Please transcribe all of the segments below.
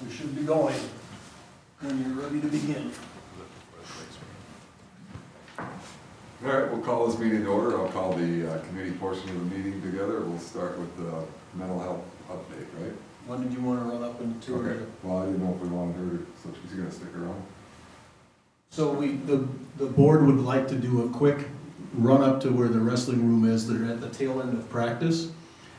We should be going when you're ready to begin. All right, we'll call this meeting to order. I'll call the committee portion of the meeting together. We'll start with the mental health update, right? When did you want to run up into two? Okay, well, I didn't know if we wanted her to, so she's gonna stick around. So the board would like to do a quick run up to where the wrestling room is. They're at the tail end of practice.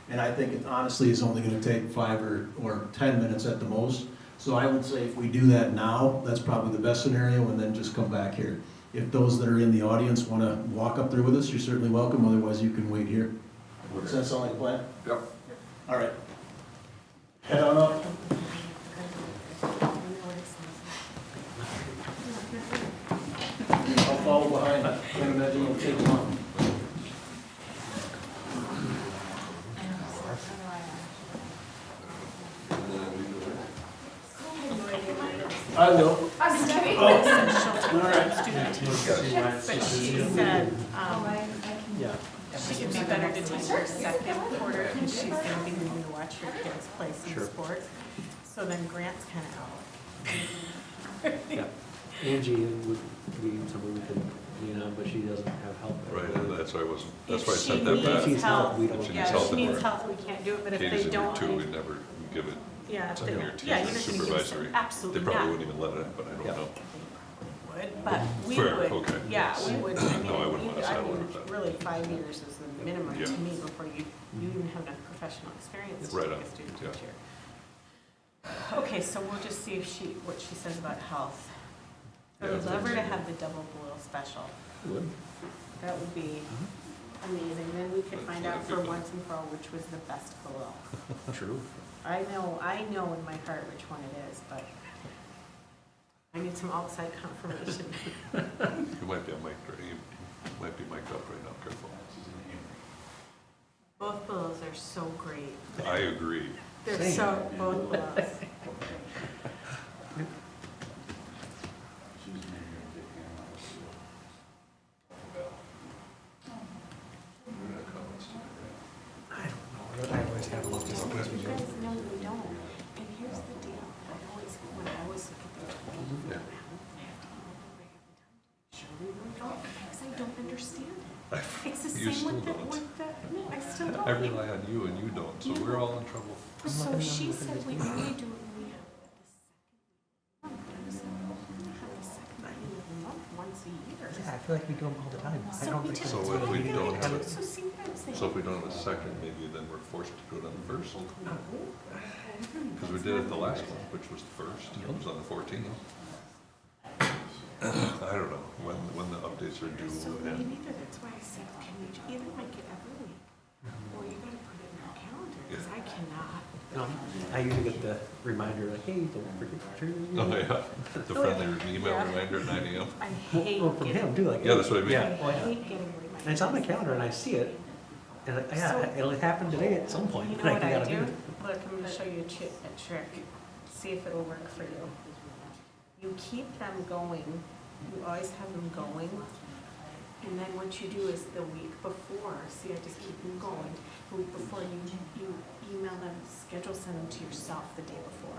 And I think it honestly is only gonna take 5 or 10 minutes at the most. So I would say if we do that now, that's probably the best scenario, and then just come back here. If those that are in the audience wanna walk up there with us, you're certainly welcome, otherwise you can wait here. Does that sound like a plan? Yep. All right. Head on up. I'll follow behind. I can't imagine it'll take long. I will. I'm just kidding. Oh. All right. But she said, she could be better to teach her second quarter because she's gonna be moving to watch her kids play some sports. So then Grant's kind of out. Yeah, Angie would be somebody we could lean on, but she doesn't have help. Right, and that's why I wasn't, that's why I If sent she that back. needs help, we don't- She needs yeah, help if she in needs there. help, we can't do it, but if Katie's they in here don't. too, we'd never give it, Yeah, it's if in they your don't, yeah, teacher's you're gonna use supervisory. it, absolutely They not. probably wouldn't even let it, but I don't Yeah. know. Would, but we Fair, would, okay. yeah, we would, I mean, No, I wouldn't want to I settle mean, with that. really, 5 years is the minimum Yeah. to me before you even have enough professional experience to Right be on, a student yeah. teacher. Okay, so we'll just see if what she says about health. I Yeah, would love her to thanks. have the double boil special. Would. That would be amazing, then we could find out for once and for all which was the best boil. True. I know in my heart which one it is, but I need some outside confirmation. You might be on mic, you might be mic'd up right now, careful. Both boils are so great. I agree. They're Same. so, both boils. I always have looked at You guys know we don't. And here's the deal, when I always look at the, Yeah. because I don't understand it. I- It's the You same still with the, don't. no, I still don't. I rely on you and you don't, so we're all in trouble. So she said we only do it when we have the second meeting of the month, once a year. Yeah, I feel like we do them all the time. I So don't we think just, So so. if we don't have it, so see what I'm saying? so if we don't have a second, maybe then we're forced to do it on the first. No. Because we did it the last one, which was the first, it was on the 14th. I don't know, when the updates are due So and, maybe that's why I said, can we either make it every week, or you gotta put it in your calendar, because I cannot. I usually get the reminder like, hey, don't forget to. oh yeah, the friendly email Yeah. reminder at 9 AM. I hate Well, from getting, him too, like. Yeah, that's what I mean. Yeah, oh I yeah. hate getting reminders. And it's on my calendar and I see it, and like, yeah, it'll happen today at some point. You know but what I gotta do? it. Look, I'm gonna show you a trick, see if it'll work for you. You keep them going, you always have them going, and then what you do is the week before, see, I just keep them going. The week before, you email them, send them to yourself the day before.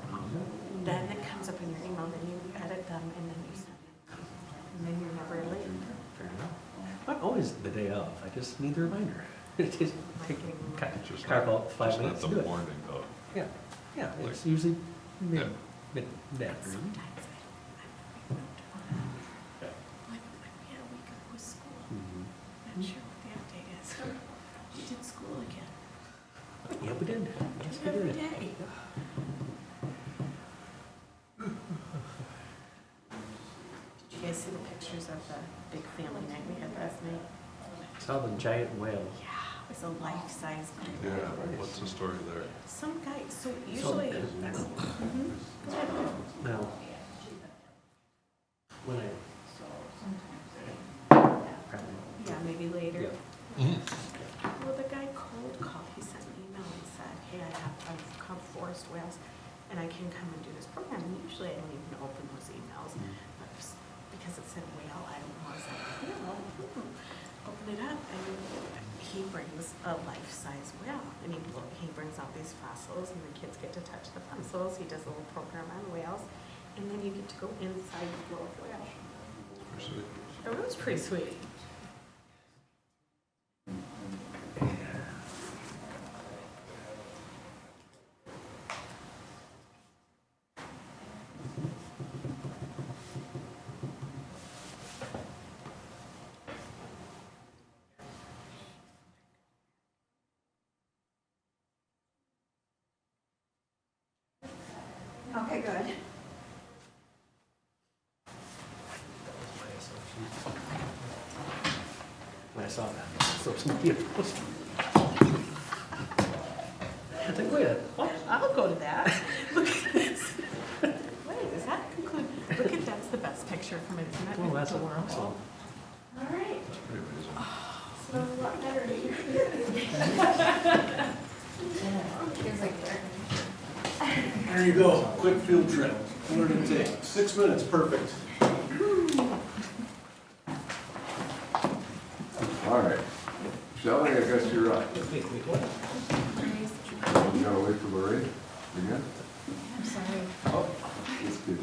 Then it comes up in your email, then you edit them, and then you send them. And then you're never late. Fair enough. Not always the day of, I just need the reminder. It just take, It's just carve not- out 5 just minutes not to the do it. morning of. Yeah, yeah, Like- it's usually Yeah. mid-afternoon. Sometimes when we had a week of with school, not sure what the update is. We did school again. Yeah, we did. Yes, we Every did. day. Did you guys see the pictures of the big family night we had last night? Saw the giant whale. Yeah, it was a life-size. Yeah, what's the story there? Some guy, so usually. Mhm. Go ahead. Now, when I. Yeah, maybe later. Yeah. Well, the guy cold called, he sent an email and said, hey, I've caught forest whales, and I can come and do this program. And usually I don't even open those emails, but just because it said whale, I don't know, I was like, open it up, and he brings a life-size whale, and he brings out these fossils, and the kids get to touch the castles, he does a little program on whales, and then you get to go inside the float whale. Pretty sweet. It was pretty sweet. Okay, good. When I saw that, social media post. I was like, wait, what? I'll go to that. Look at this. Wait, does that conclude? Look at, that's the best picture from internet. Oh, that's the world. awesome. All right. Pretty amazing. Smells a lot better here. Feels like they're. There you go, quick field trip. What did it take? 6 minutes, perfect. All right. Shelley, I guess you're up. Wait, what? We gotta wait for Lorraine again? I'm sorry. Oh, Let's get it.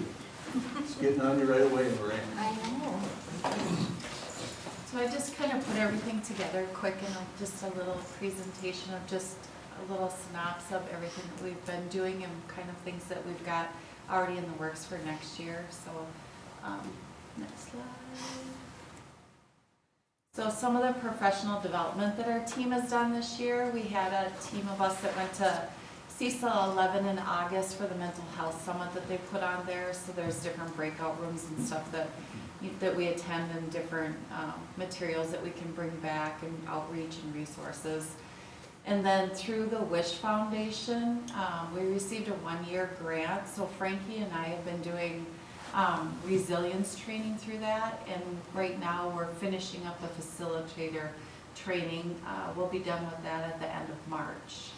it's getting on you right away, Lorraine. I know. So I just kind of put everything together quick in just a little presentation of just a little synopsis of everything that we've been doing and kind of things that we've got already in the works for next year. So, next slide. So some of the professional development that our team has done this year, we had a team of us that went to CECL 11 in August for the mental health summit that they put on there. So there's different breakout rooms and stuff that we attend, and different materials that we can bring back, and outreach and resources. And then through the Wish Foundation, we received a 1-year grant. So Frankie and I have been doing resilience training through that, and right now we're finishing up the facilitator training. We'll be done with that at the end of March.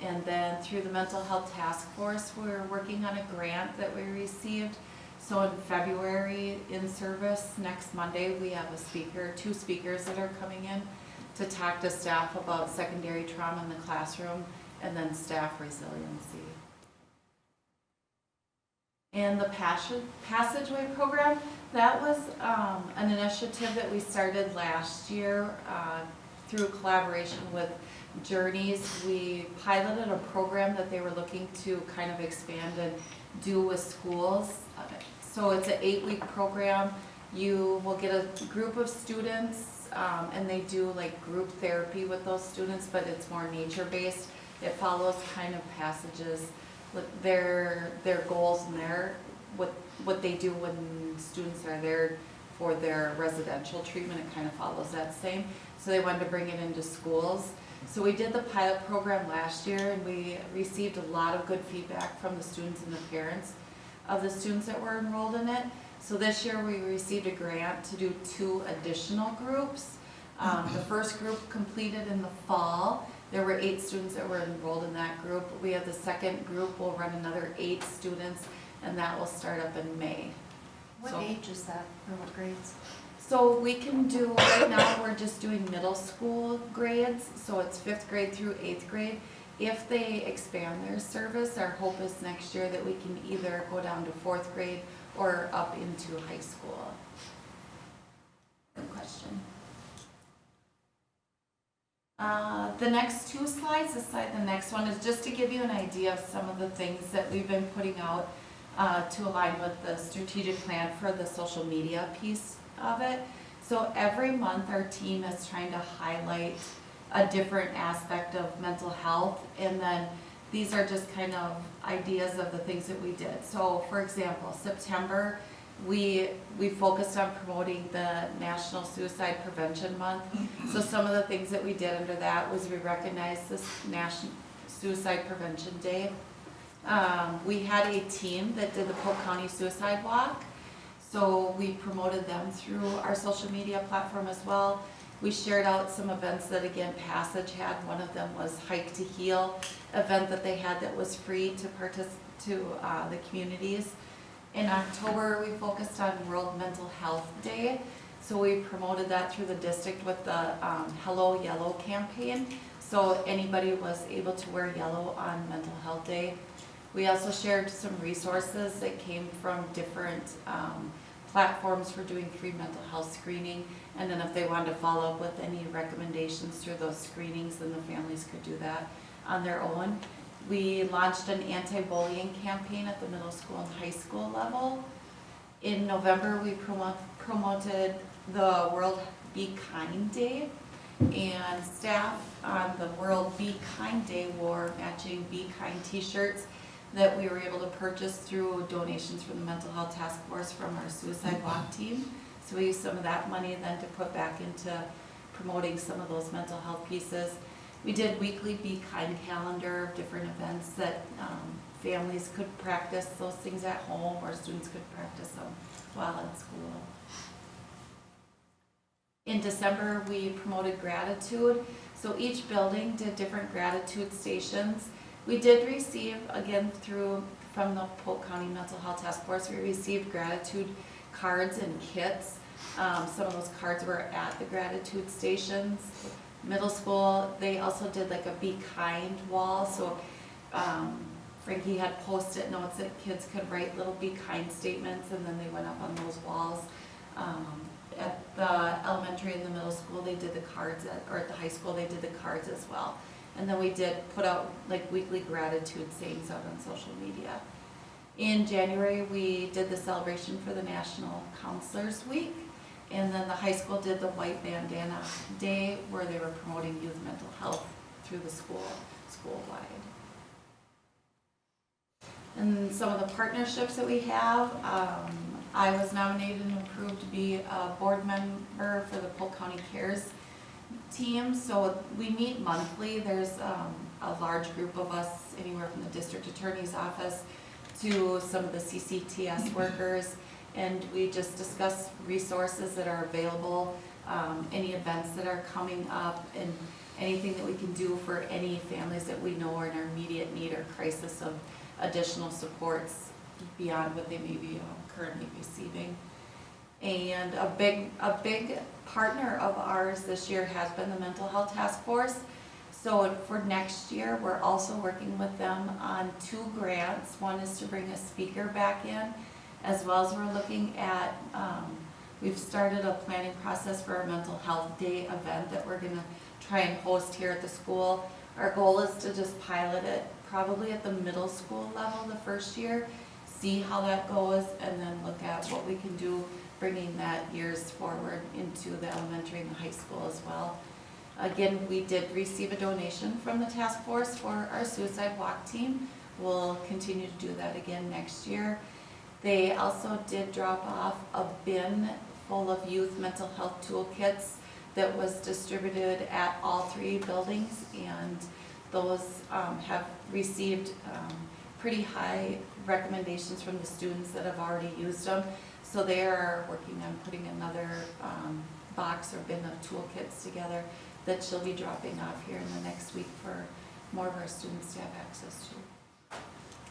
And then through the Mental Health Task Force, we're working on a grant that we received. So in February, in service, next Monday, we have two speakers that are coming in to talk to staff about secondary trauma in the classroom, and then staff resiliency. And the Passageway program, that was an initiative that we started last year through collaboration with Journeys. We piloted a program that they were looking to kind of expand and do with schools. So it's an 8-week program. You will get a group of students, and they do like group therapy with those students, but it's more nature-based. It follows kind of passages, their goals and what they do when students are there for their residential treatment. It kind of follows that same. So they wanted to bring it into schools. So we did the pilot program last year, and we received a lot of good feedback from the students and the parents of the students that were enrolled in it. So this year we received a grant to do 2 additional groups. The first group completed in the fall. There were 8 students that were enrolled in that group. We have the second group, we'll run another 8 students, and that will start up in May. What So- age is that, or what grades? So we can do, right now, we're just doing middle school grades, so it's 5th grade through 8th grade. If they expand their service, our hope is next year that we can either go down to 4th grade or up into high school. Good question. The next 2 slides, the next one is just to give you an idea of some of the things that we've been putting out to align with the strategic plan for the social media piece of it. So every month our team is trying to highlight a different aspect of mental health, and then these are just kind of ideas of the things that we did. So for example, September, we focused on promoting the National Suicide Prevention Month. So some of the things that we did under that was we recognized this National Suicide Prevention Day. We had a team that did the Polk County Suicide Walk. So we promoted them through our social media platform as well. We shared out some events that, again, Passage had. One of them was Hike to Heal, event that they had that was free to the communities. In October, we focused on World Mental Health Day. So we promoted that through the district with the Hello Yellow campaign. So anybody was able to wear yellow on Mental Health Day. We also shared some resources that came from different platforms for doing free mental health screening. And then if they wanted to follow up with any recommendations through those screenings, then the families could do that on their own. We launched an anti-bullying campaign at the middle school and high school level. In November, we promoted the World Be Kind Day, and staff on the World Be Kind Day wore matching Be Kind t-shirts that we were able to purchase through donations from the Mental Health Task Force from our Suicide Walk team. So we used some of that money then to put back into promoting some of those mental health pieces. We did weekly Be Kind calendar of different events that families could practice those things at home, or students could practice them while in school. In December, we promoted gratitude. So each building did different gratitude stations. We did receive, again, from the Polk County Mental Health Task Force, we received gratitude cards and kits. Some of those cards were at the gratitude stations. Middle school, they also did like a Be Kind wall. So Frankie had Post-it notes that kids could write little Be Kind statements, and then they went up on those walls. At the elementary and the middle school, they did the cards, or at the high school, they did the cards as well. And then we did put out like weekly gratitude sayings out on social media. In January, we did the celebration for the National Counselors Week. And then the high school did the White Bandana Day, where they were promoting youth mental health through the school-wide. And some of the partnerships that we have, I was nominated and approved to be a board member for the Polk County Cares team. So we meet monthly. There's a large group of us, anywhere from the district attorney's office to some of the CCTS workers, and we just discuss resources that are available, any events that are coming up, and anything that we can do for any families that we know are in immediate need or crisis of additional supports beyond what they may be currently receiving. And a big partner of ours this year has been the Mental Health Task Force. So for next year, we're also working with them on 2 grants. One is to bring a speaker back in, as well as we're looking at, we've started a planning process for our Mental Health Day event that we're gonna try and host here at the school. Our goal is to just pilot it probably at the middle school level the first year, see how that goes, and then look at what we can do bringing that years forward into the elementary and the high school as well. Again, we did receive a donation from the task force for our Suicide Walk team. We'll continue to do that again next year. They also did drop off a bin full of youth mental health toolkits that was distributed at all 3 buildings, and those have received pretty high recommendations from the students that have already used them. So they are working on putting another box or bin of toolkits together that she'll be dropping off here in the next week for more of our students to have access to.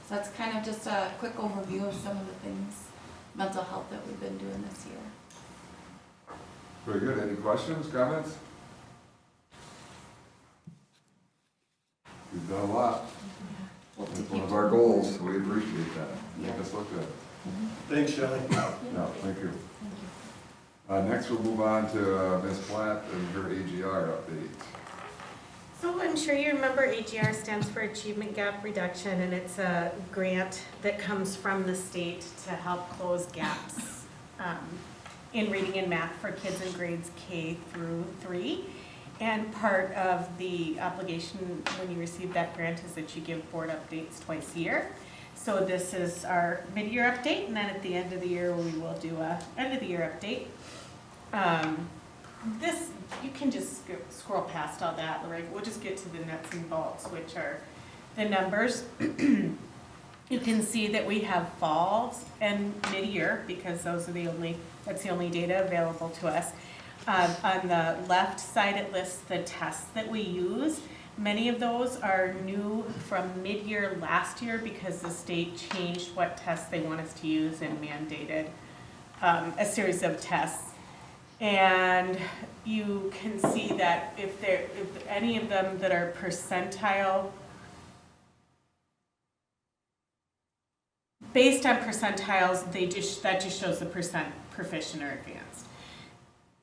So that's kind of just a quick overview of some of the things, mental health, that we've been doing this year. Very good. Any questions, comments? You've done a lot. We'll It's keep one of our goals, so we appreciate that. Make us look good. Thanks, Shelley. No, thank you. Next, we'll move on to Ms. Platt and her AGR update. So I'm sure you remember AGR stands for Achievement Gap Reduction, and it's a grant that comes from the state to help close gaps in reading and math for kids in grades K through 3. And part of the obligation when you receive that grant is that you give board updates twice a year. So this is our mid-year update, and then at the end of the year we will do a end-of-the-year update. This, you can just scroll past all that, right? We'll just get to the nuts and bolts, which are the numbers. You can see that we have fall and mid-year, because that's the only data available to us. On the left side, it lists the tests that we use. Many of those are new from mid-year last year because the state changed what tests they want us to use and mandated a series of tests. And you can see that if any of them that are percentile based on percentiles, that just shows the percent proficient or advanced.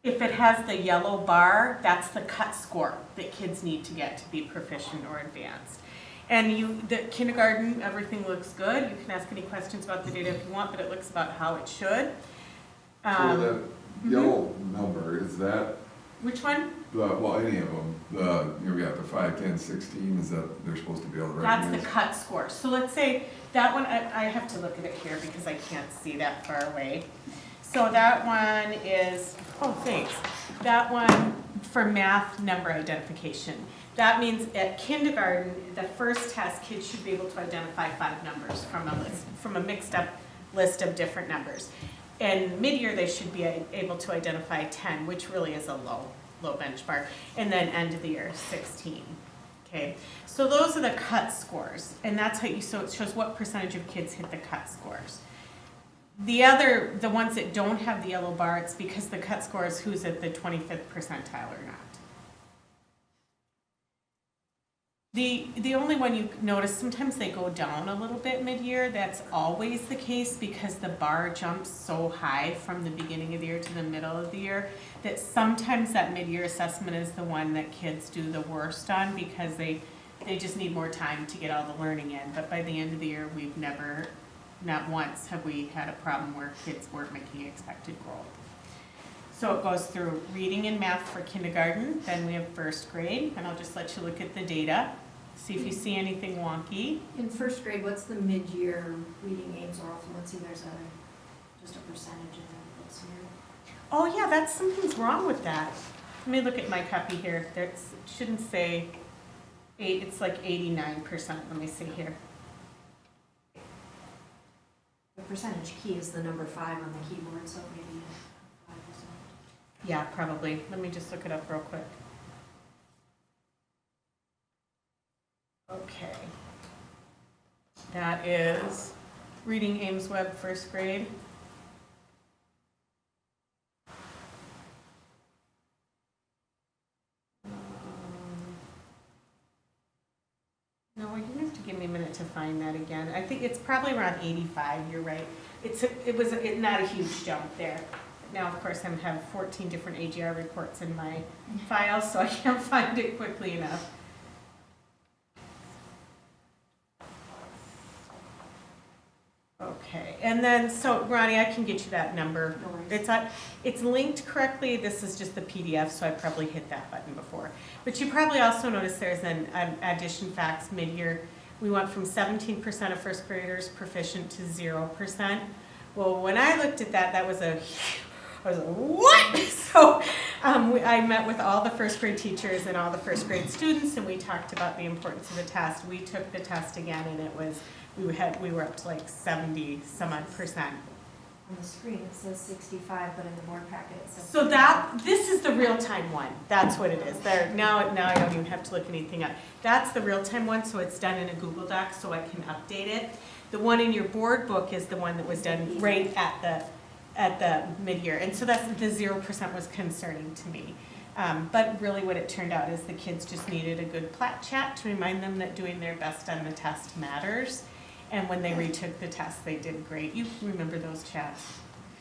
If it has the yellow bar, that's the cut score that kids need to get to be proficient or advanced. And the kindergarten, everything looks good. You can ask any questions about the data if you want, but it looks about how it should. So that yellow number, is that, Which one? well, any of them, we got the 5, 10, 16, is that they're supposed to be able to That's recognize? the cut score. So let's say that one, I have to look at it here because I can't see that far away. So that one is, oh, thanks. That one for math number identification. That means at kindergarten, the first test, kids should be able to identify 5 numbers from a mixed up list of different numbers. And mid-year, they should be able to identify 10, which really is a low benchmark. And then end of the year, 16. Okay, so those are the cut scores, and that's how so it shows what percentage of kids hit the cut scores. The ones that don't have the yellow bar, it's because the cut score is who's at the 25th percentile or not. The only one you notice, sometimes they go down a little bit mid-year. That's always the case because the bar jumps so high from the beginning of the year to the middle of the year that sometimes that mid-year assessment is the one that kids do the worst on because they just need more time to get all the learning in. But by the end of the year, we've never, not once have we had a problem where kids weren't making expected growth. So it goes through reading and math for kindergarten, then we have first grade, and I'll just let you look at the data, see if you see anything wonky. In first grade, what's the mid-year reading aims oral fluency? There's just a percentage in there that's here. Oh yeah, that's, something's wrong with that. Let me look at my copy here. It shouldn't say 8, it's like 89%. Let me see here. The percentage key is the number 5 on the keyboard, so maybe 5%. Yeah, probably. Let me just look it up real quick. Okay. That is Reading Ames Web first grade. No, you're gonna have to give me a minute to find that again. I think it's probably around 85, you're right. It was not a huge jump there. Now, of course, I have 14 different AGR reports in my files, so I can't find it quickly enough. Okay, and then, so Ronnie, I can get you that number. No worries. It's linked correctly. This is just the PDF, so I probably hit that button before. But you probably also noticed there's an addition facts mid-year. We went from 17% of first graders proficient to 0%. Well, when I looked at that, I was like, what? So I met with all the first grade teachers and all the first grade students, and we talked about the importance of the test. We took the test again, and it was, we were up to like 70 some odd percent. On the screen, it says 65, but in the board packet, it says. So this is the real-time one. That's what it is. Now I don't even have to look anything up. That's the real-time one, so it's done in a Google Doc, so I can update it. The one in your board book is the one that was done right at the mid-year, and so that's the 0% was concerning to me. But really what it turned out is the kids just needed a good plat chat to remind them that doing their best on the test matters. And when they retook the test, they did great. You remember those chats.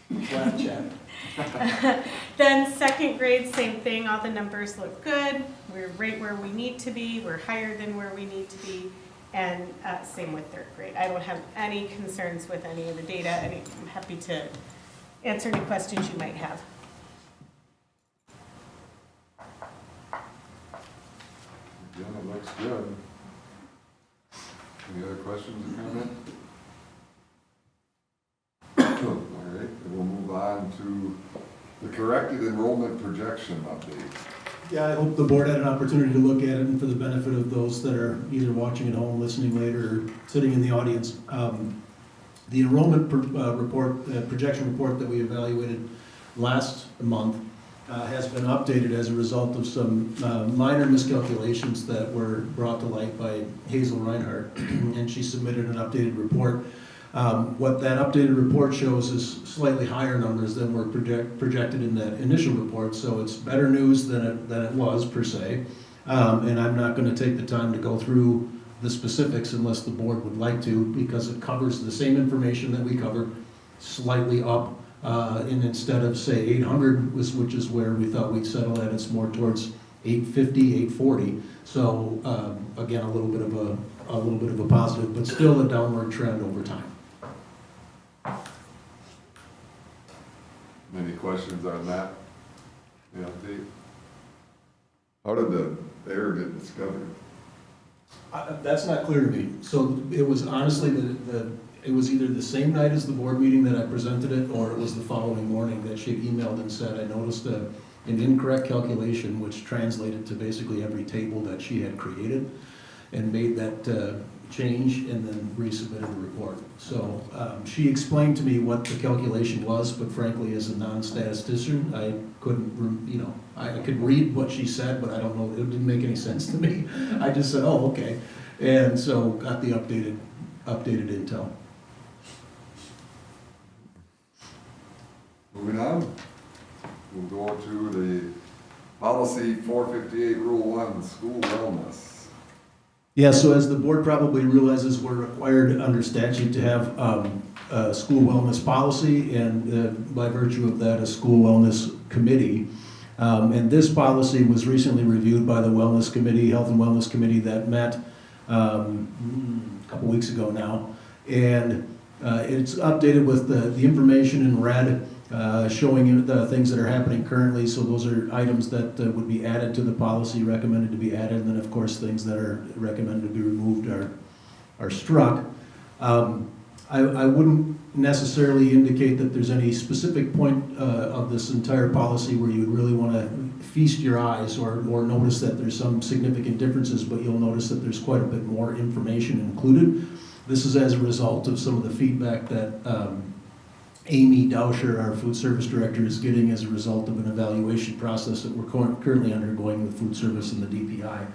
Flat chat. Then second grade, same thing. All the numbers look good. We're right where we need to be. We're higher than where we need to be. And same with third grade. I don't have any concerns with any of the data. I'm happy to answer any questions you might have. Yeah, it looks good. Any other questions or comments? All right, and we'll move on to the corrected enrollment projection update. Yeah, I hope the board had an opportunity to look at it, and for the benefit of those that are either watching at home, listening later, or sitting in the audience. The enrollment projection report that we evaluated last month has been updated as a result of some minor miscalculations that were brought to light by Hazel Reinhardt, and she submitted an updated report. What that updated report shows is slightly higher numbers than were projected in that initial report, so it's better news than it was per se. And I'm not going to take the time to go through the specifics unless the board would like to, because it covers the same information that we cover, slightly up, and instead of say 800, which is where we thought we'd settle at, it's more towards 850, 840. So again, a little bit of a positive, but still a downward trend over time. Any questions on that? Yeah, Dave? How did the error get discovered? That's not clear to me. So it was honestly, it was either the same night as the board meeting that I presented it, or it was the following morning that she emailed and said, I noticed an incorrect calculation, which translated to basically every table that she had created, and made that change and then resubmitted the report. So she explained to me what the calculation was, but frankly, as a non-statistician, I couldn't, I could read what she said, but I don't know, it didn't make any sense to me. I just said, oh, okay. And so got the updated intel. Moving on, we'll go to the policy 458, Rule 1, school wellness. Yeah, so as the board probably realizes, we're required under statute to have a school wellness policy, and by virtue of that, a school wellness committee. And this policy was recently reviewed by the Wellness Committee, Health and Wellness Committee that met a couple weeks ago now. And it's updated with the information in red, showing you the things that are happening currently. So those are items that would be added to the policy, recommended to be added, and then of course things that are recommended to be removed are struck. I wouldn't necessarily indicate that there's any specific point of this entire policy where you would really want to feast your eyes or notice that there's some significant differences, but you'll notice that there's quite a bit more information included. This is as a result of some of the feedback that Amy Dauscher, our food service director, is getting as a result of an evaluation process that we're currently undergoing with food service and the DPI.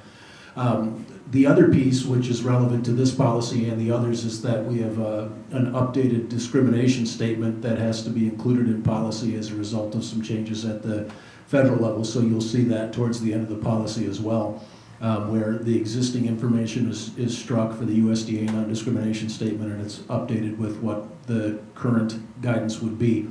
The other piece, which is relevant to this policy and the others, is that we have an updated discrimination statement that has to be included in policy as a result of some changes at the federal level. So you'll see that towards the end of the policy as well, where the existing information is struck for the USDA non-discrimination statement, and it's updated with what the current guidance would be.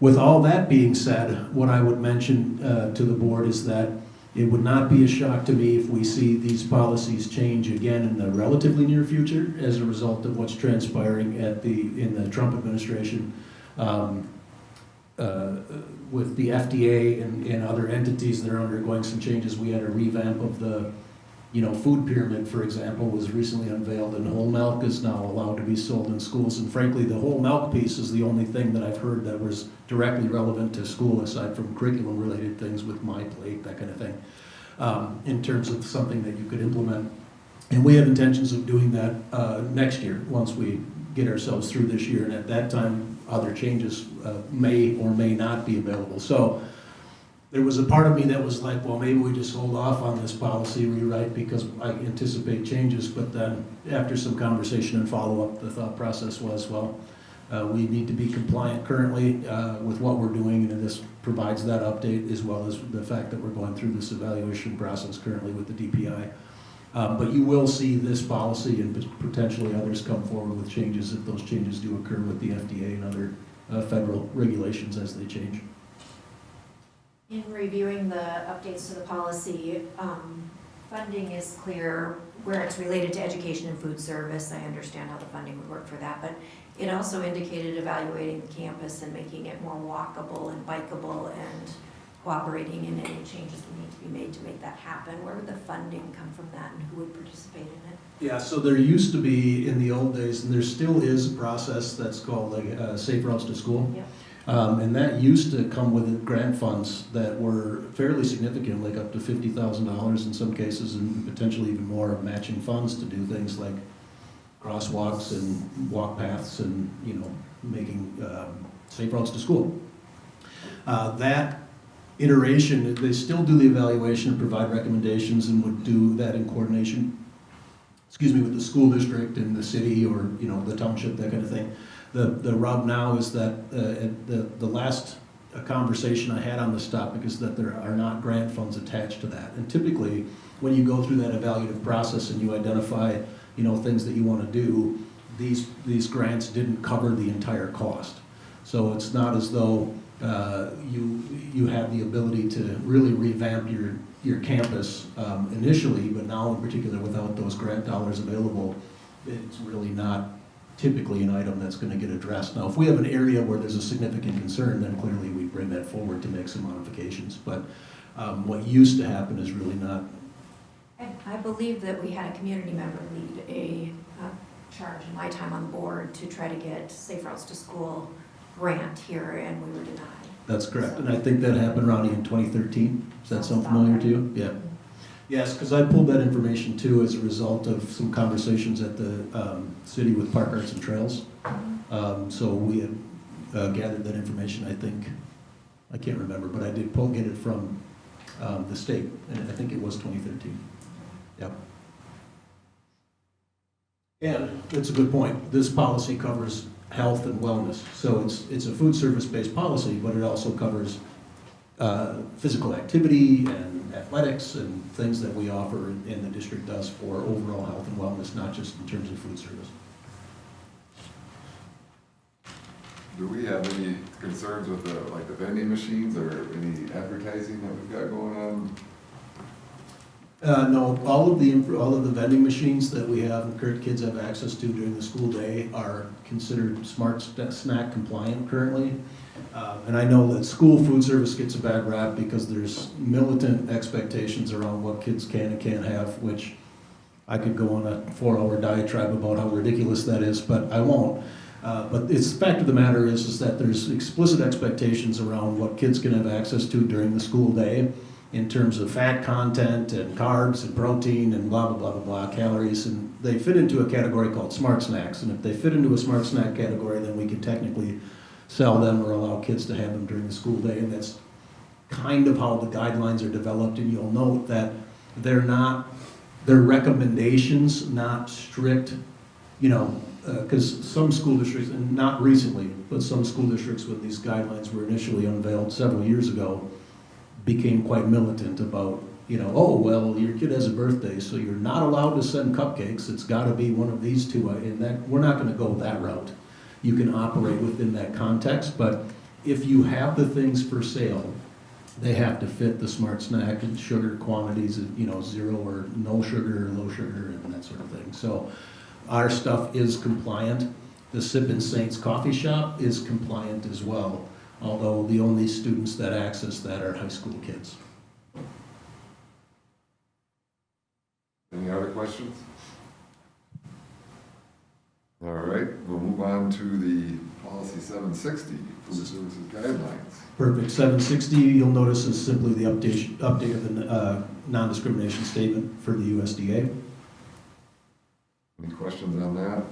With all that being said, what I would mention to the board is that it would not be a shock to me if we see these policies change again in the relatively near future as a result of what's transpiring in the Trump administration with the FDA and other entities that are undergoing some changes. We had a revamp of the food pyramid, for example, was recently unveiled, and whole milk is now allowed to be sold in schools. And frankly, the whole milk piece is the only thing that I've heard that was directly relevant to school, aside from curriculum-related things with My Plate, that kind of thing, in terms of something that you could implement. And we have intentions of doing that next year, once we get ourselves through this year. And at that time, other changes may or may not be available. So there was a part of me that was like, well, maybe we just hold off on this policy rewrite because I anticipate changes. But then after some conversation and follow-up, the thought process was, well, we need to be compliant currently with what we're doing, and this provides that update, as well as the fact that we're going through this evaluation process currently with the DPI. But you will see this policy and potentially others come forward with changes if those changes do occur with the FDA and other federal regulations as they change. In reviewing the updates to the policy, funding is clear where it's related to education and food service. I understand how the funding would work for that, but it also indicated evaluating the campus and making it more walkable and bikeable and cooperating in any changes that need to be made to make that happen. Where would the funding come from that, and who would participate in it? Yeah, so there used to be in the old days, and there still is a process that's called Safe Routes to School. Yep. And that used to come with grant funds that were fairly significant, like up to $50,000 in some cases, and potentially even more of matching funds to do things like crosswalks and walk paths and, making safe routes to school. That iteration, they still do the evaluation and provide recommendations and would do that in coordination, with the school district and the city or, the township, that kind of thing. The rub now is that the last conversation I had on this topic is that there are not grant funds attached to that. And typically, when you go through that evaluative process and you identify things that you want to do, these grants didn't cover the entire cost. So it's not as though you have the ability to really revamp your campus initially, but now in particular without those grant dollars available, it's really not typically an item that's going to get addressed. Now, if we have an area where there's a significant concern, then clearly we bring that forward to make some modifications. But what used to happen is really not. I believe that we had a community member lead a charge in my time on the board to try to get Safe Routes to School grant here, and we were denied. That's correct, and I think that happened, Ronnie, in 2013. Does that sound familiar to you? Yeah. Yes, because I pulled that information too as a result of some conversations at the city with Park Arts and Trails. So we had gathered that information, I think, I can't remember, but I did get it from the state, and I think it was 2013. Yep. And it's a good point. This policy covers health and wellness. So it's a food service-based policy, but it also covers physical activity and athletics and things that we offer and the district does for overall health and wellness, not just in terms of food service. Do we have any concerns with the vending machines or any advertising that we've got going on? No, all of the vending machines that we have and kids have access to during the school day are considered smart snack compliant currently. And I know that school food service gets a bad rap because there's militant expectations around what kids can and can't have, which I could go on a 4-hour diatribe about how ridiculous that is, but I won't. But the fact of the matter is that there's explicit expectations around what kids can have access to during the school day in terms of fat content and carbs and protein and blah, blah, blah, blah, blah, calories. And they fit into a category called smart snacks. And if they fit into a smart snack category, then we can technically sell them or allow kids to have them during the school day. And that's kind of how the guidelines are developed. And you'll note that they're recommendations, not strict, because some school districts, and not recently, but some school districts when these guidelines were initially unveiled several years ago, became quite militant about, oh, well, your kid has a birthday, so you're not allowed to send cupcakes. It's got to be one of these two. And that we're not going to go that route. You can operate within that context, but if you have the things for sale, they have to fit the smart snack and sugar quantities of, 0 or no sugar, low sugar, and that sort of thing. So our stuff is compliant. The Sippin' Saints coffee shop is compliant as well, although the only students that access that are high school kids. Any other questions? All right, we'll move on to the policy 760, food services guidelines. Perfect. 760, you'll notice, is simply the update of the non-discrimination statement for the USDA. Any questions on that?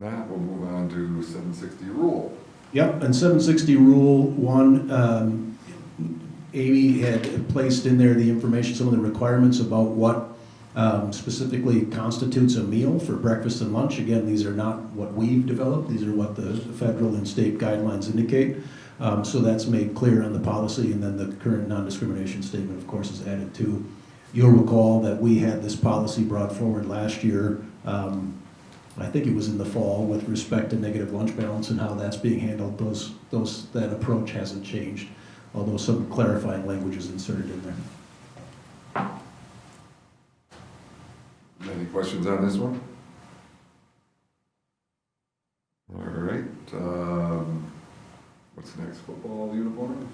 That we'll move on to 760 rule. Yep, and 760 Rule 1, Amy had placed in there the information, some of the requirements about what specifically constitutes a meal for breakfast and lunch. Again, these are not what we've developed, these are what the federal and state guidelines indicate. So that's made clear on the policy, and then the current non-discrimination statement, of course, is added to. You'll recall that we had this policy brought forward last year, I think it was in the fall, with respect to negative lunch balance and how that's being handled. That approach hasn't changed, although some clarifying language is inserted in there. Any questions on this one? All right. What's next? Football uniforms?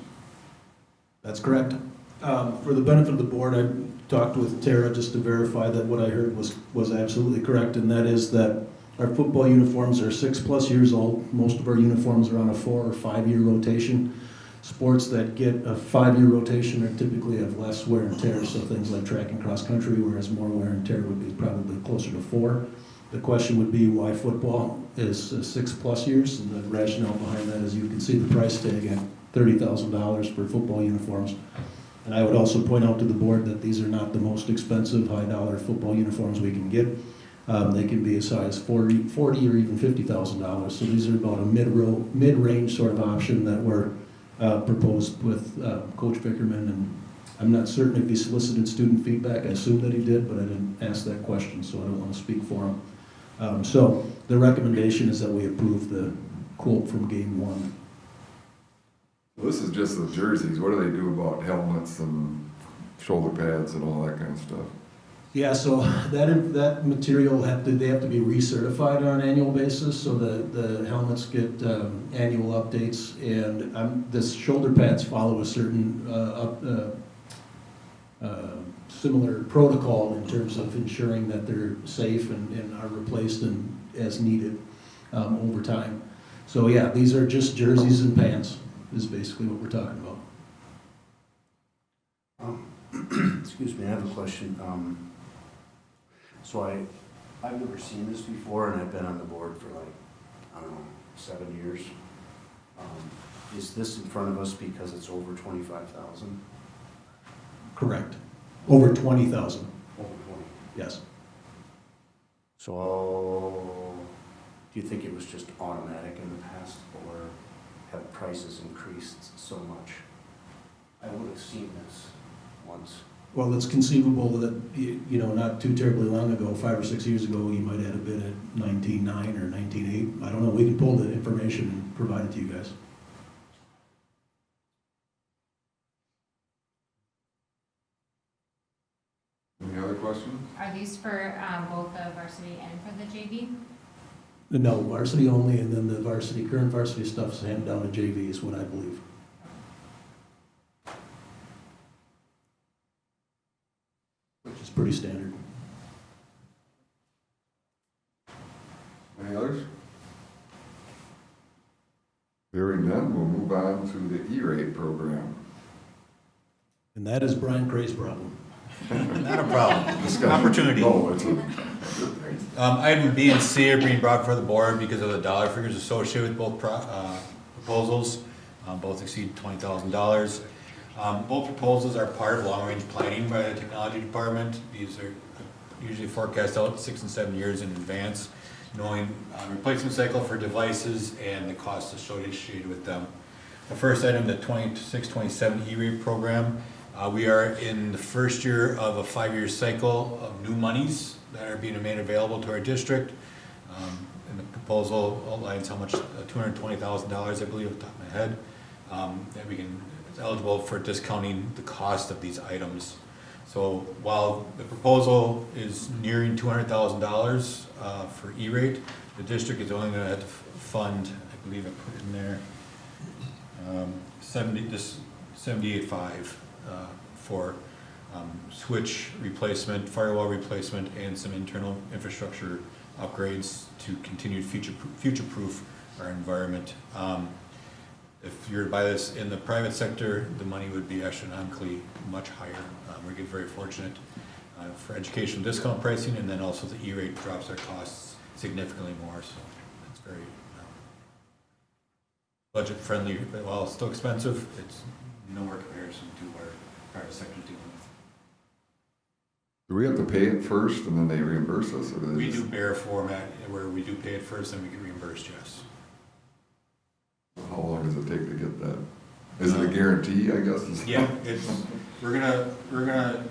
That's correct. For the benefit of the board, I talked with Tara just to verify that what I heard was absolutely correct, and that is that our football uniforms are 6+ years old. Most of our uniforms are on a 4 or 5 year rotation. Sports that get a 5-year rotation are typically have less wear and tear, so things like track and cross country, whereas more wear and tear would be probably closer to 4. The question would be why football is 6+ years, and the rationale behind that is you can see the price tag at $30,000 for football uniforms. And I would also point out to the board that these are not the most expensive high-dollar football uniforms we can get. They can be as high as $40,000 or even $50,000. So these are about a mid-range sort of option that we're proposed with Coach Vickerman and I'm not certain if he solicited student feedback. I assume that he did, but I didn't ask that question, so I don't want to speak for him. So the recommendation is that we approve the quote from Game 1. This is just the jerseys. What do they do about helmets and shoulder pads and all that kind of stuff? Yeah, so that material they have to be recertified on an annual basis, so the helmets get annual updates, and this shoulder pads follow a certain similar protocol in terms of ensuring that they're safe and are replaced as needed over time. So yeah, these are just jerseys and pants is basically what we're talking about. Excuse me, I have a question. So I've never seen this before, and I've been on the board for like, I don't know, 7 years. Is this in front of us because it's over 25,000? Correct. Over 20,000, Over 20. yes. So, do you think it was just automatic in the past, or have prices increased so much? I would have seen this once. Well, it's conceivable that, not too terribly long ago, 5 or 6 years ago, you might have had a bid at 19.9 or 19.8. I don't know, we can pull the information and provide it to you guys. Any other questions? Are these for both the varsity and for the JV? No, varsity only, and then the current varsity stuff's handed down to JV is what I believe. Which is pretty standard. Any others? Hearing none, we'll move on to the E-rate program. And that is Brian Cray's problem. Not a problem. Discussion. Opportunity. No, it's a, Item B and C are being brought before the board because of the dollar figures associated with both proposals. Both exceed $20,000. Both proposals are part of long-range planning by the technology department. These are usually forecast out 6 and 7 years in advance, knowing replacement cycle for devices and the costs associated with them. The first item, the 26-27 E-rate program. We are in the first year of a 5-year cycle of new monies that are being made available to our district. And the proposal outlines how much, $220,000, I believe, off the top of my head, that it's eligible for discounting the cost of these items. So while the proposal is nearing $200,000 for E-rate, the district is only going to have to fund, I believe I put in there, 78.5 for switch replacement, firewall replacement, and some internal infrastructure upgrades to continue future-proof our environment. If you're to buy this in the private sector, the money would be astronomically much higher. We get very fortunate for educational discount pricing, and then also the E-rate drops our costs significantly more, so it's very budget-friendly. But while it's still expensive, it's nowhere comparison to our private sector dealing with. do we have to pay it first and then they reimburse us, or do they We just? do bear format where we do pay it first, then we get reimbursed, yes. How long does it take to get that? Is it a guarantee, I guess? Yeah, we're gonna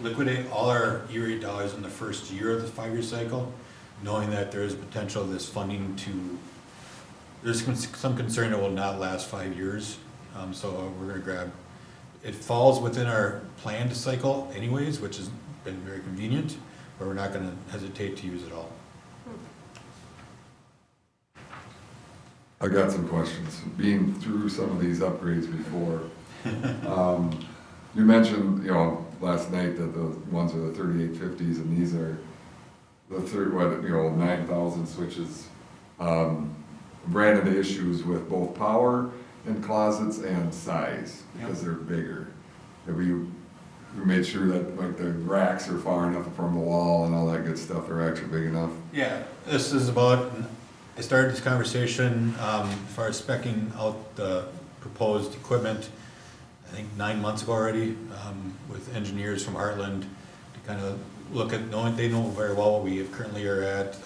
liquidate all our E-rate dollars in the first year of the 5-year cycle, knowing that there is potential of this funding there's some concern it will not last 5 years. So we're gonna grab, it falls within our planned cycle anyways, which has been very convenient, but we're not gonna hesitate to use it all. I got some questions. Being through some of these upgrades before, you mentioned, last night that the ones are the 3850s and these are the 9,000 switches. Ran into issues with both power in closets and size because they're bigger. Have you made sure that like the racks are far enough from the wall and all that good stuff are actually big enough? Yeah, this is about, I started this conversation as far as specking out the proposed equipment, I think 9 months ago already, with engineers from Heartland to kind of look at, they know very well what we currently are at.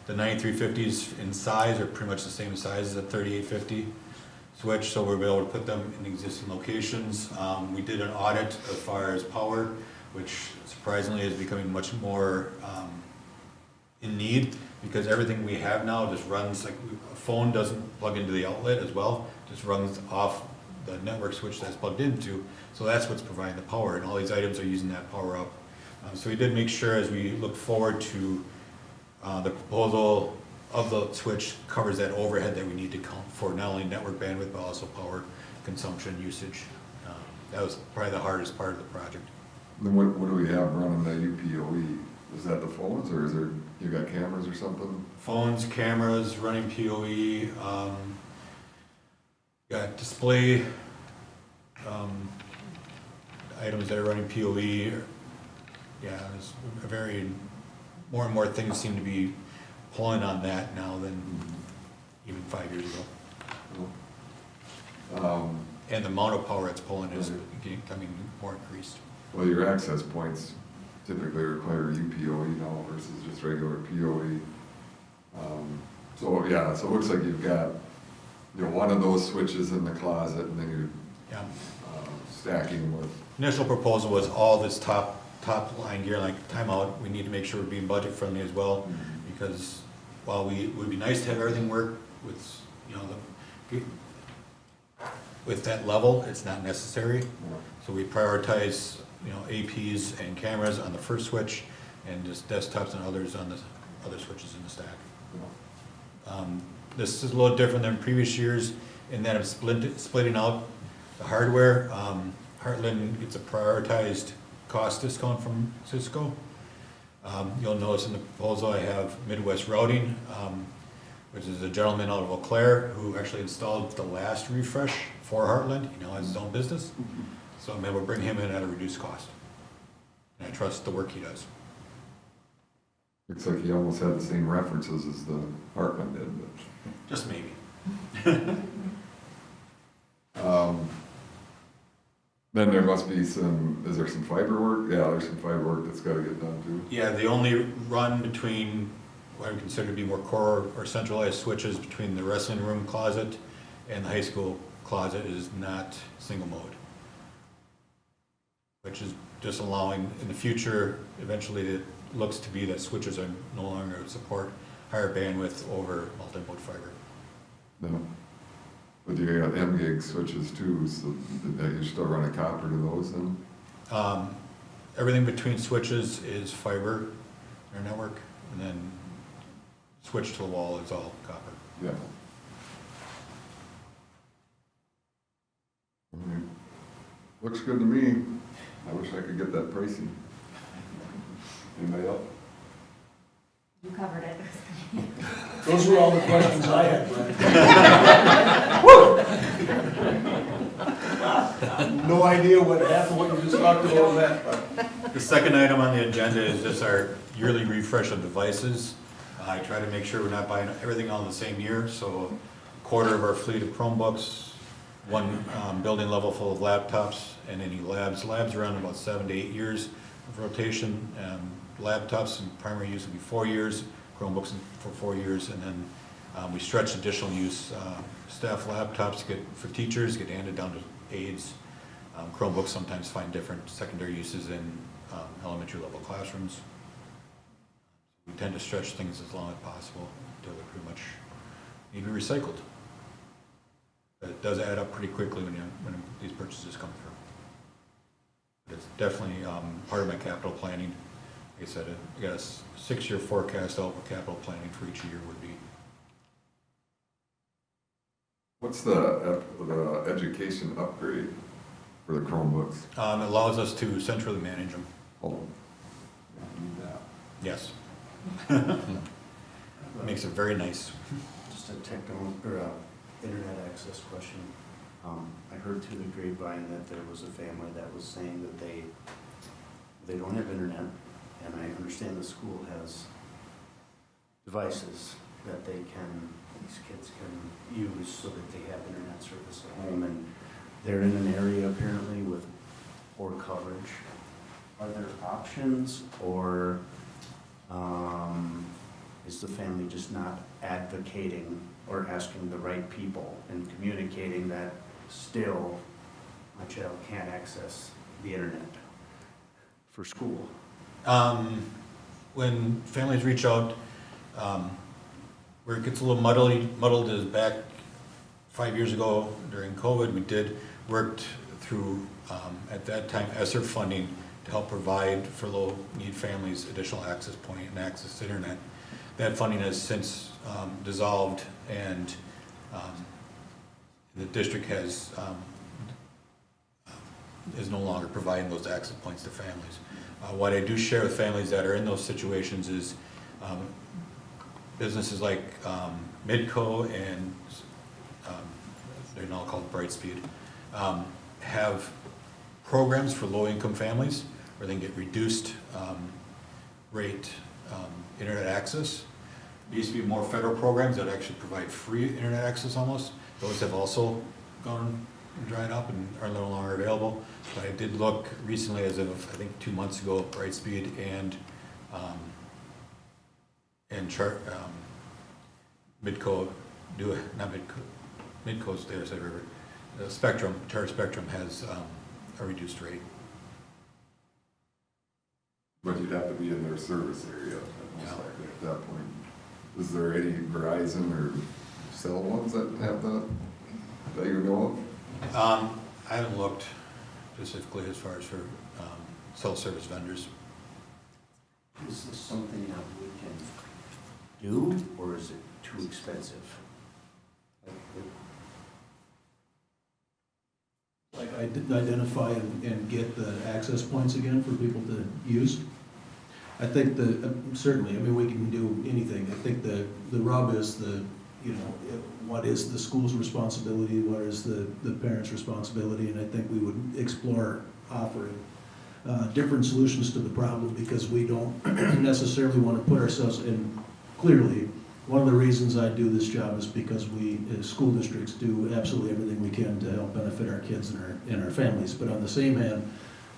The 9350s in size are pretty much the same size as the 3850. switch, so we'll be able to put them in existing locations. We did an audit as far as power, which surprisingly is becoming much more in need, because everything we have now just runs, like a phone doesn't plug into the outlet as well, just runs off the network switch that's plugged into. So that's what's providing the power, and all these items are using that power up. So we did make sure as we look forward to the proposal of the switch covers that overhead that we need to count for not only network bandwidth, but also power consumption usage. That was probably the hardest part of the project. Then what do we have running the UPOE? Is that the phones, or is there, you got cameras or something? Phones, cameras, running PoE, got display items that are running PoE. Yeah, there's a very, more and more things seem to be pulling on that now than even 5 years ago. And the amount of power it's pulling is becoming more increased. Well, your access points typically require UPOE now versus just regular PoE. So yeah, so it looks like you've got, you know, one of those switches in the closet, and then you're Yeah. stacking with. Initial proposal was all this top line gear, like timeout, we need to make sure we're being budget friendly as well, because while it would be nice to have everything work with, you know, with that level, it's not necessary. So we prioritize, you know, APs and cameras on the first switch, and just desktops and others on the other switches in the stack. This is a little different than previous years in that I'm splitting out the hardware. Heartland gets a prioritized cost discount from Cisco. You'll notice in the proposal I have Midwest Routing, which is a gentleman out of Eau Claire who actually installed the last refresh for Heartland. He now has his own business. So I'm able to bring him in at a reduced cost. And I trust the work he does. Looks like he almost had the same references as the Hartman did, but. Just maybe. Then there must be some, is there some fiber work? Yeah, there's some fiber work that's gotta get done too. Yeah, the only run between what I would consider to be more core or centralized switches between the wrestling room closet and the high school closet is not single mode. Which is just allowing, in the future, eventually it looks to be that switches are no longer support higher bandwidth over multi-mode fiber. No. But you got M-gig switches too, so that you're still running copper to those then? Everything between switches is fiber, our network, and then switch to the wall is all copper. Yeah. All right. Looks good to me. I wish I could get that pricing. Anybody else? You covered it. Those were all the questions I had, Brent. No idea what half of what you just talked about meant, but. The second item on the agenda is just our yearly refresh of devices. I try to make sure we're not buying everything all in the same year, so a quarter of our fleet of Chromebooks, one building level full of laptops, and any labs. Labs run about 7 to 8 years of rotation. Laptops in primary use will be 4 years, Chromebooks for 4 years, and then we stretch additional use. Staff laptops for teachers get handed down to aides. Chromebooks sometimes find different secondary uses in elementary level classrooms. We tend to stretch things as long as possible until they're pretty much need to be recycled. But it does add up pretty quickly when these purchases come through. But it's definitely part of my capital planning. Like I said, I got a 6-year forecast out what capital planning for each year would be. What's the education upgrade for the Chromebooks? It allows us to centrally manage them. Oh. Yes. Makes it very nice. Just a technical, or internet access question. I heard through the grapevine that there was a family that was saying that they don't have internet, and I understand the school has devices that these kids can use so that they have internet service at home, and they're in an area apparently with poor coverage. Are there options or is the family just not advocating or asking the right people and communicating that still my child can't access the internet for school? When families reach out, where it gets a little muddled is back 5 years ago during COVID, we did work through, at that time, ESSER funding to help provide for low-need families additional access point and access to internet. That funding has since dissolved, and the district is no longer providing those access points to families. What I do share with families that are in those situations is businesses like Midco and they're now called Brightspeed, have programs for low-income families where they can get reduced rate internet access. There used to be more federal programs that actually provide free internet access almost. Those have also gone dried up and are no longer available. But I did look recently, as of I think 2 months ago, Brightspeed and Midco Midco's the other side of the river. Charter Spectrum has a reduced rate. But you'd have to be in their service area, most Yeah. likely at that point. Is there any Verizon or cell ones that have that you know of? I haven't looked specifically as far as for cell service vendors. Is this something that we can do, or is it too expensive? Like identify and get the access points again for people to use. I think certainly, I mean, we can do anything. I think the rub is what is the school's responsibility, what is the parent's responsibility, and I think we would explore offering different solutions to the problem, because we don't necessarily want to put ourselves in. Clearly, one of the reasons I do this job is because we, as school districts, do absolutely everything we can to help benefit our kids and our families. But on the same hand,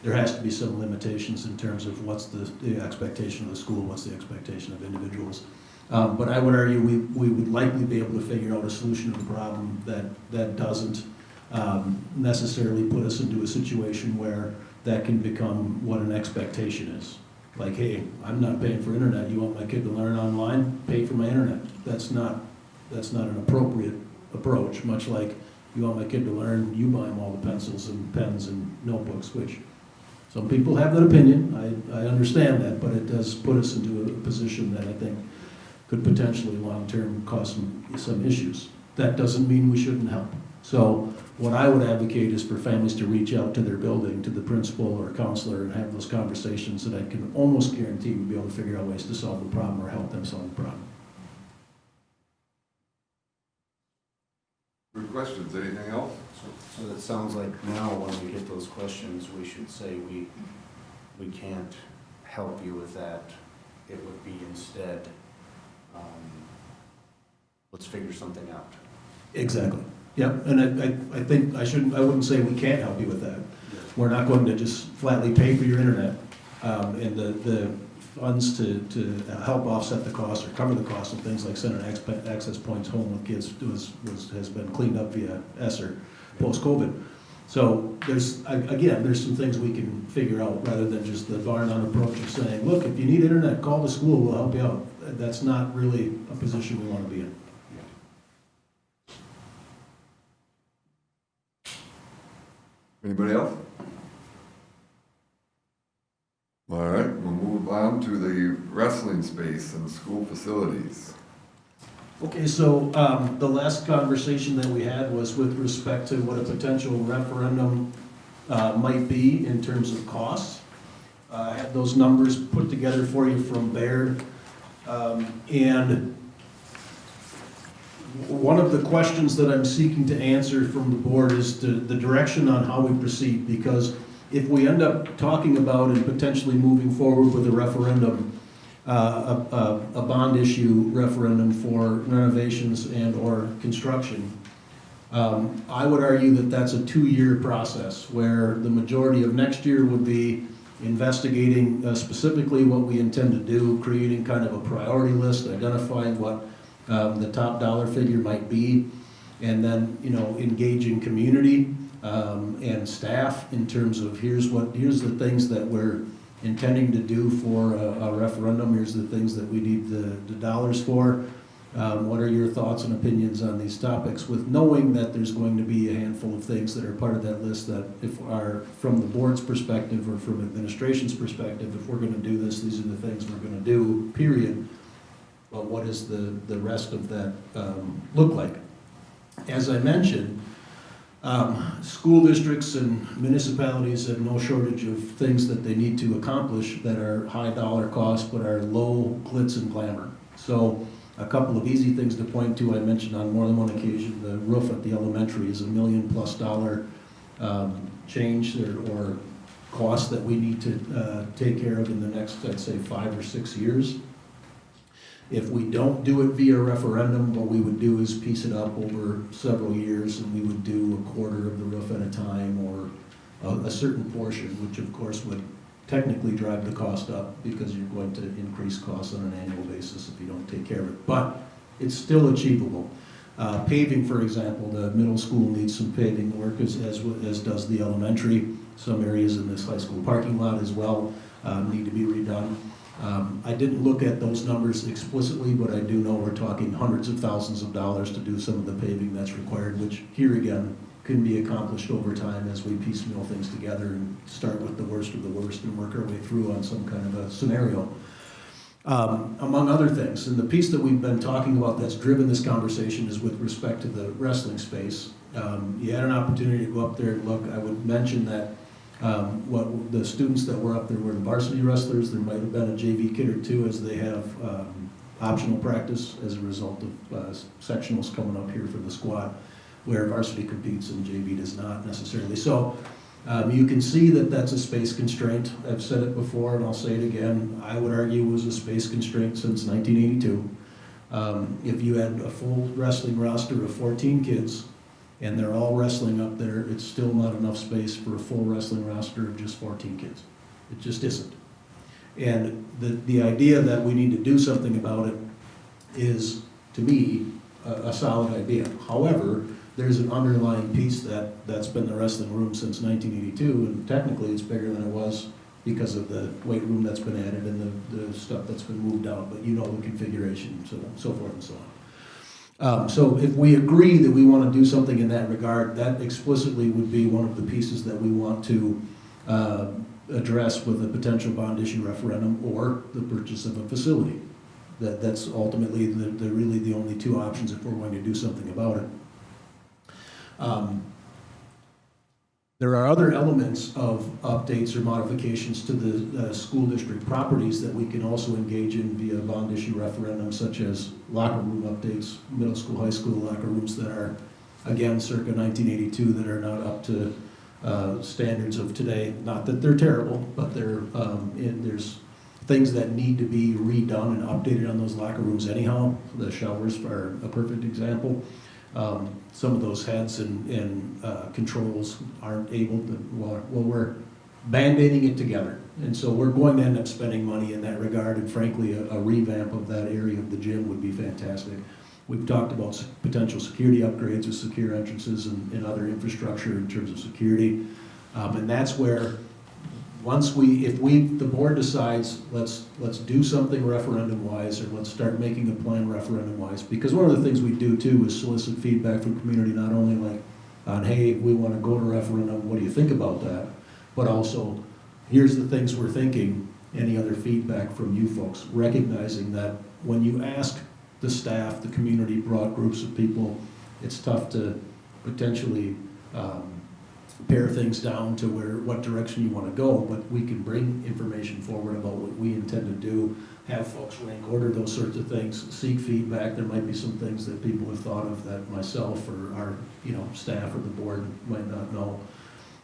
there has to be some limitations in terms of what's the expectation of the school, what's the expectation of individuals. But I would argue we would likely be able to figure out a solution to the problem that doesn't necessarily put us into a situation where that can become what an expectation is. Like, hey, I'm not paying for internet, you want my kid to learn online? Pay for my internet. That's not an appropriate approach, much like you want my kid to learn, you buy them all the pencils and pens and notebooks, which some people have that opinion, I understand that, but it does put us into a position that I think could potentially long-term cause some issues. That doesn't mean we shouldn't help. So what I would advocate is for families to reach out to their building, to the principal or counselor, and have those conversations that I can almost guarantee we'll be able to figure out ways to solve the problem or help them solve the problem. Good questions, anything else? So it sounds like now when we get those questions, we should say we can't help you with that. It would be instead, let's figure something out. Exactly. Yep, and I think I wouldn't say we can't help you with that. We're not going to just flatly pay for your internet, and the funds to help offset the cost or cover the cost of things like sending access points home with kids has been cleaned up via ESSER post-COVID. So there's some things we can figure out rather than just the bar-none approach of saying, look, if you need internet, call the school, we'll help you out. That's not really a position we want to be in. Anybody else? All right, we'll move on to the wrestling space and school facilities. Okay, so the last conversation that we had was with respect to what a potential referendum might be in terms of costs. I had those numbers put together for you from Baird. And one of the questions that I'm seeking to answer from the board is the direction on how we proceed, because if we end up talking about and potentially moving forward with a referendum, a bond issue referendum for renovations and or construction, I would argue that that's a 2-year process where the majority of next year would be investigating specifically what we intend to do, creating kind of a priority list, identifying what the top dollar figure might be, and then, you know, engaging community and staff in terms of here's the things that we're intending to do for a referendum, here's the things that we need the dollars for. What are your thoughts and opinions on these topics, with knowing that there's going to be a handful of things that are part of that list that if are from the board's perspective or from administration's perspective, if we're going to do this, these are the things we're going to do, period. But what does the rest of that look like? As I mentioned, school districts and municipalities have no shortage of things that they need to accomplish that are high dollar cost but are low glitz and glamour. So a couple of easy things to point to, I mentioned on more than one occasion, the roof at the elementary is $1 million+ change or cost that we need to take care of in the next, I'd say, 5 or 6 years. If we don't do it via referendum, what we would do is piece it up over several years, and we would do a quarter of the roof at a time or a certain portion, which of course would technically drive the cost up because you're going to increase costs on an annual basis if you don't take care of it. But it's still achievable. Paving, for example, the middle school needs some paving work as does the elementary. Some areas in this high school parking lot as well need to be redone. I didn't look at those numbers explicitly, but I do know we're talking hundreds of thousands of dollars to do some of the paving that's required, which here again can be accomplished over time as we piecemeal things together and start with the worst of the worst and work our way through on some kind of a scenario. Among other things, and the piece that we've been talking about that's driven this conversation is with respect to the wrestling space. You had an opportunity to go up there and look. I would mention that what the students that were up there were the varsity wrestlers. There might have been a JV kid or two, as they have optional practice as a result of sectionals coming up here for the squad, where varsity competes and JV does not necessarily. So you can see that that's a space constraint. I've said it before and I'll say it again. I would argue it was a space constraint since 1982. If you had a full wrestling roster of 14 kids and they're all wrestling up there, it's still not enough space for a full wrestling roster of just 14 kids. It just isn't. And the idea that we need to do something about it is, to me, a solid idea. However, there's an underlying piece that's been the wrestling room since 1982, and technically it's bigger than it was because of the weight room that's been added and the stuff that's been moved out, but you know the configuration, so forth and so on. So if we agree that we want to do something in that regard, that explicitly would be one of the pieces that we want to address with a potential bond issue referendum or the purchase of a facility. That's ultimately really the only two options if we're going to do something about it. There are other elements of updates or modifications to the school district properties that we can also engage in via bond issue referendum, such as locker room updates, middle school, high school locker rooms that are, again, circa 1982, that are not up to standards of today. Not that they're terrible, but there's things that need to be redone and updated on those locker rooms anyhow. The showers are a perfect example. Some of those heads and controls aren't able to, well, we're band-aiding it together. And so we're going to end up spending money in that regard, and frankly, a revamp of that area of the gym would be fantastic. We've talked about potential security upgrades with secure entrances and other infrastructure in terms of security. And that's where, if the board decides, let's do something referendum-wise, or let's start making a plan referendum-wise, because one of the things we do too is solicit feedback from community, not only like on, hey, we want to go to referendum, what do you think about that? But also, here's the things we're thinking, any other feedback from you folks, recognizing that when you ask the staff, the community, broad groups of people, it's tough to potentially pare things down to what direction you want to go, but we can bring information forward about what we intend to do, have folks rank order those sorts of things, seek feedback. There might be some things that people have thought of that myself or our staff or the board might not know.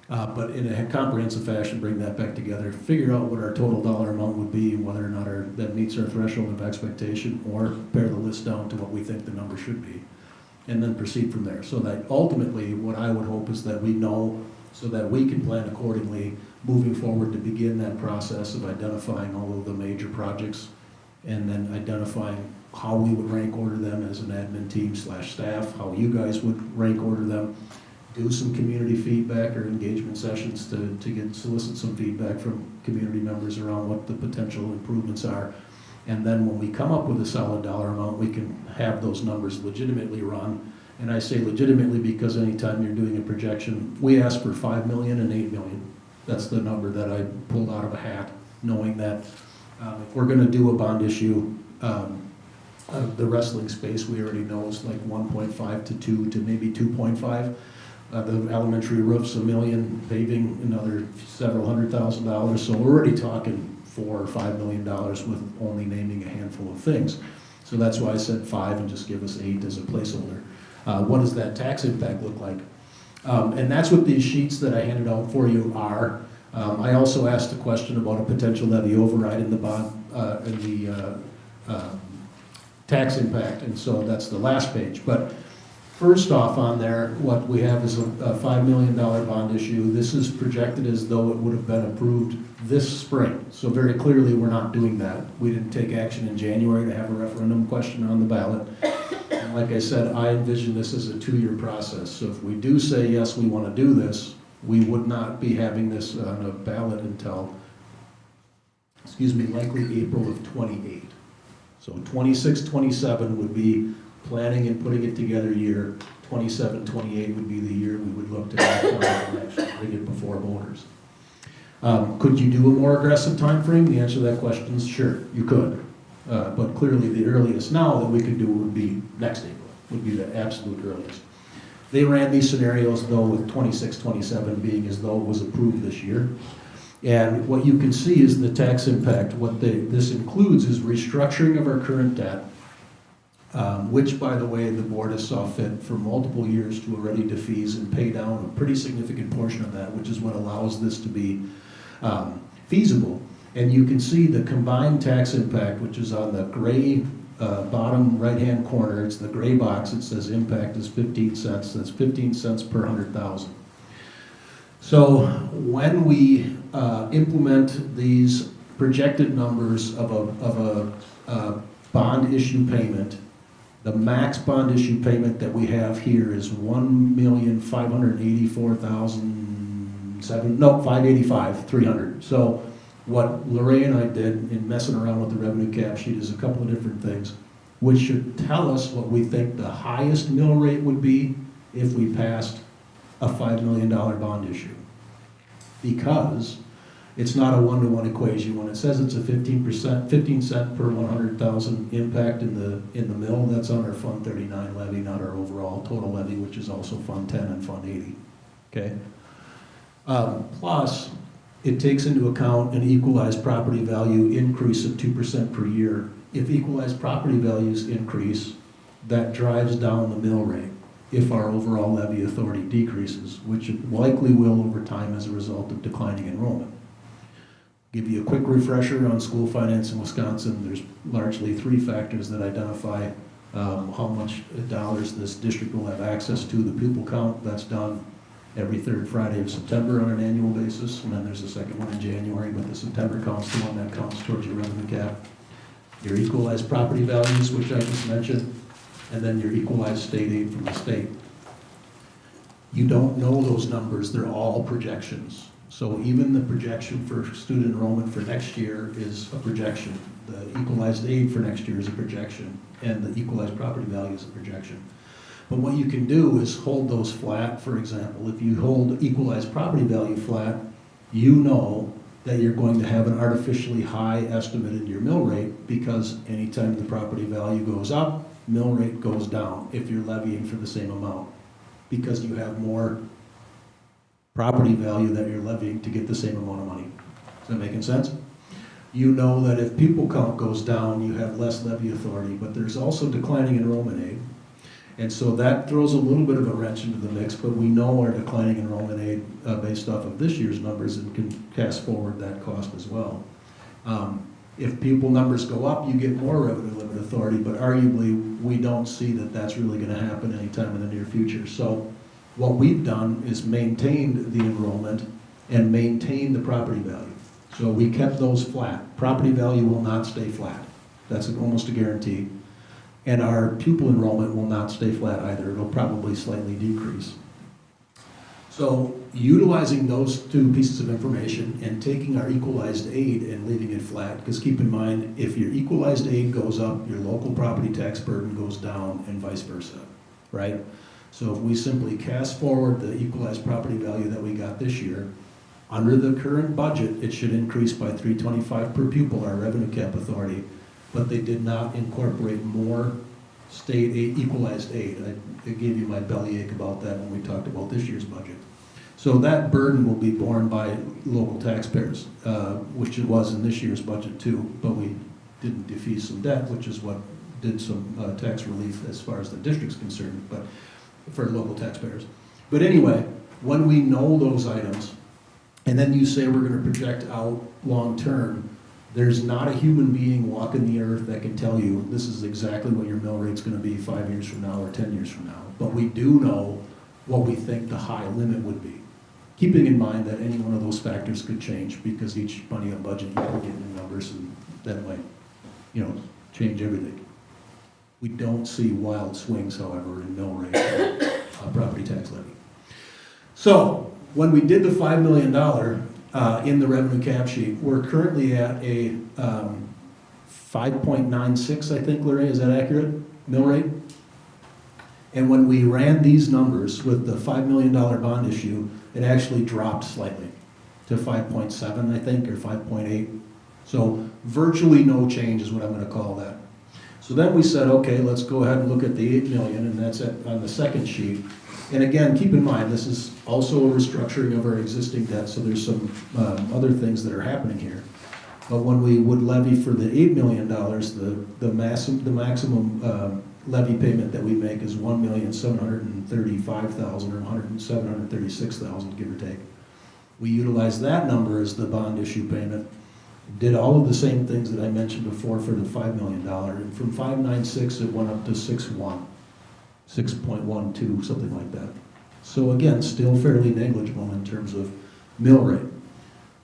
But in a comprehensive fashion, bring that back together, figure out what our total dollar amount would be and whether or not that meets our threshold of expectation, or pare the list down to what we think the number should be, and then proceed from there. So that ultimately what I would hope is that we know, so that we can plan accordingly, moving forward to begin that process of identifying all of the major projects and then identifying how we would rank order them as an admin team / staff, how you guys would rank order them, do some community feedback or engagement sessions to solicit some feedback from community members around what the potential improvements are. And then when we come up with a solid dollar amount, we can have those numbers legitimately run. And I say legitimately because anytime you're doing a projection, we ask for 5 million and 8 million. That's the number that I pulled out of a hat, knowing that if we're gonna do a bond issue, the wrestling space we already know is like 1.5 to 2 to maybe 2.5. The elementary roof's $1 million, paving another several $100,000. So we're already talking $4 or $5 million with only naming a handful of things. So that's why I said 5 and just give us 8 as a placeholder. What does that tax impact look like? And that's what these sheets that I handed out for you are. I also asked a question about a potential levy override in the bond, in the tax impact, and so that's the last page. But first off on there, what we have is a $5 million bond issue. This is projected as though it would have been approved this spring. So very clearly, we're not doing that. We didn't take action in January to have a referendum question on the ballot. And like I said, I envision this as a 2-year process. So if we do say, yes, we want to do this, we would not be having this on a ballot until, likely April of '28. So 26, 27 would be planning and putting it together year. 27, 28 would be the year we would look to have an election, bring it before voters. Could you do a more aggressive time frame? The answer to that question is sure, you could. But clearly the earliest now that we could do would be next April, would be the absolute earliest. They ran these scenarios though with 26, 27 being as though it was approved this year. And what you can see is the tax impact. What this includes is restructuring of our current debt, which, by the way, the board has saw fit for multiple years to already defease and pay down a pretty significant portion of that, which is what allows this to be feasible. And you can see the combined tax impact, which is on the gray bottom right-hand corner. It's the gray box. It says impact is 15 cents. That's 15 cents per 100,000. So when we implement these projected numbers of a bond issue payment, the max bond issue payment that we have here is $1,584,585,300. So what Lorraine and I did in messing around with the revenue cap sheet is a couple of different things, which should tell us what we think the highest mill rate would be if we passed a $5 million bond issue. Because it's not a one-to-one equation. When it says it's a 15 cent per 100,000 impact in the mill, that's on our Fund 39 levy, not our overall total levy, which is also Fund 10 and Fund 80. Okay. Plus, it takes into account an equalized property value increase of 2% per year. If equalized property values increase, that drives down the mill rate if our overall levy authority decreases, which it likely will over time as a result of declining enrollment. Give you a quick refresher on school finance in Wisconsin. There's largely 3 factors that identify how much dollars this district will have access to. The pupil count, that's done every 3rd Friday of September on an annual basis, and then there's a second one in January, but the September count's the one that counts towards your revenue cap. Your equalized property values, which I just mentioned, and then your equalized state aid from the state. You don't know those numbers, they're all projections. So even the projection for student enrollment for next year is a projection. The equalized aid for next year is a projection, and the equalized property value is a projection. But what you can do is hold those flat. For example, if you hold equalized property value flat, you know that you're going to have an artificially high estimate in your mill rate, because anytime the property value goes up, mill rate goes down if you're levying for the same amount, because you have more property value that you're levying to get the same amount of money. Is that making sense? You know that if pupil count goes down, you have less levy authority, but there's also declining enrollment aid. And so that throws a little bit of a wrench into the mix, but we know our declining enrollment aid based off of this year's numbers and can cast forward that cost as well. If pupil numbers go up, you get more revenue limit authority, but arguably we don't see that that's really going to happen anytime in the near future. So what we've done is maintained the enrollment and maintain the property value. So we kept those flat. Property value will not stay flat. That's almost a guarantee. And our pupil enrollment will not stay flat either. It'll probably slightly decrease. So utilizing those two pieces of information and taking our equalized aid and leaving it flat, because keep in mind, if your equalized aid goes up, your local property tax burden goes down and vice versa, right? So if we simply cast forward the equalized property value that we got this year, under the current budget, it should increase by $325 per pupil, our revenue cap authority, but they did not incorporate more state aid, equalized aid. I gave you my bellyache about that when we talked about this year's budget. So that burden will be borne by local taxpayers, which it was in this year's budget too, but we didn't defease some debt, which is what did some tax relief as far as the district's concerned, but for local taxpayers. But anyway, when we know those items, and then you say we're gonna project out long-term, there's not a human being walking the earth that can tell you this is exactly what your mill rate's gonna be 5 years from now or 10 years from now. But we do know what we think the high limit would be. Keeping in mind that any one of those factors could change because each money on budget, you can get new numbers and that might, change everything. We don't see wild swings, however, in mill rate or property tax levy. So when we did the $5 million in the revenue cap sheet, we're currently at a 5.96, I think, Larry, is that accurate, mill rate? And when we ran these numbers with the $5 million bond issue, it actually dropped slightly to 5.7, I think, or 5.8. So virtually no change is what I'm gonna call that. So then we said, okay, let's go ahead and look at the 8 million, and that's on the second sheet. And again, keep in mind, this is also a restructuring of our existing debt, so there's some other things that are happening here. But when we would levy for the $8 million, the maximum levy payment that we make is $1,735,000 or $736,000, give or take. We utilize that number as the bond issue payment. Did all of the same things that I mentioned before for the $5 million, and from 596 it went up to 6.1, 6.12, something like that. So again, still fairly negligible in terms of mill rate.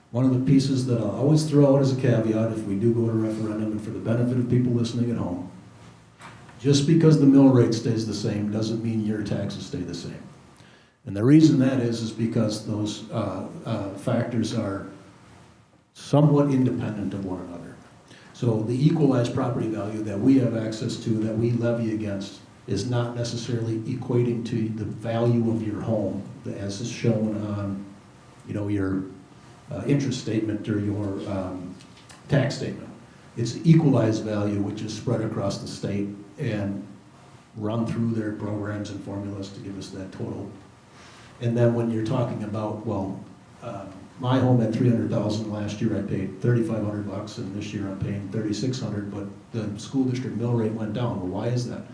One of the pieces that I'll always throw out as a caveat if we do go to referendum, and for the benefit of people listening at home, just because the mill rate stays the same doesn't mean your taxes stay the same. And the reason that is because those factors are somewhat independent of one another. So the equalized property value that we have access to, that we levy against, is not necessarily equating to the value of your home as is shown on, your interest statement or your tax statement. It's equalized value, which is spread across the state and run through their programs and formulas to give us that total. And then when you're talking about, my home had $300,000 last year, I paid $3,500, and this year I'm paying $3,600, but the school district mill rate went down. Well, why is that?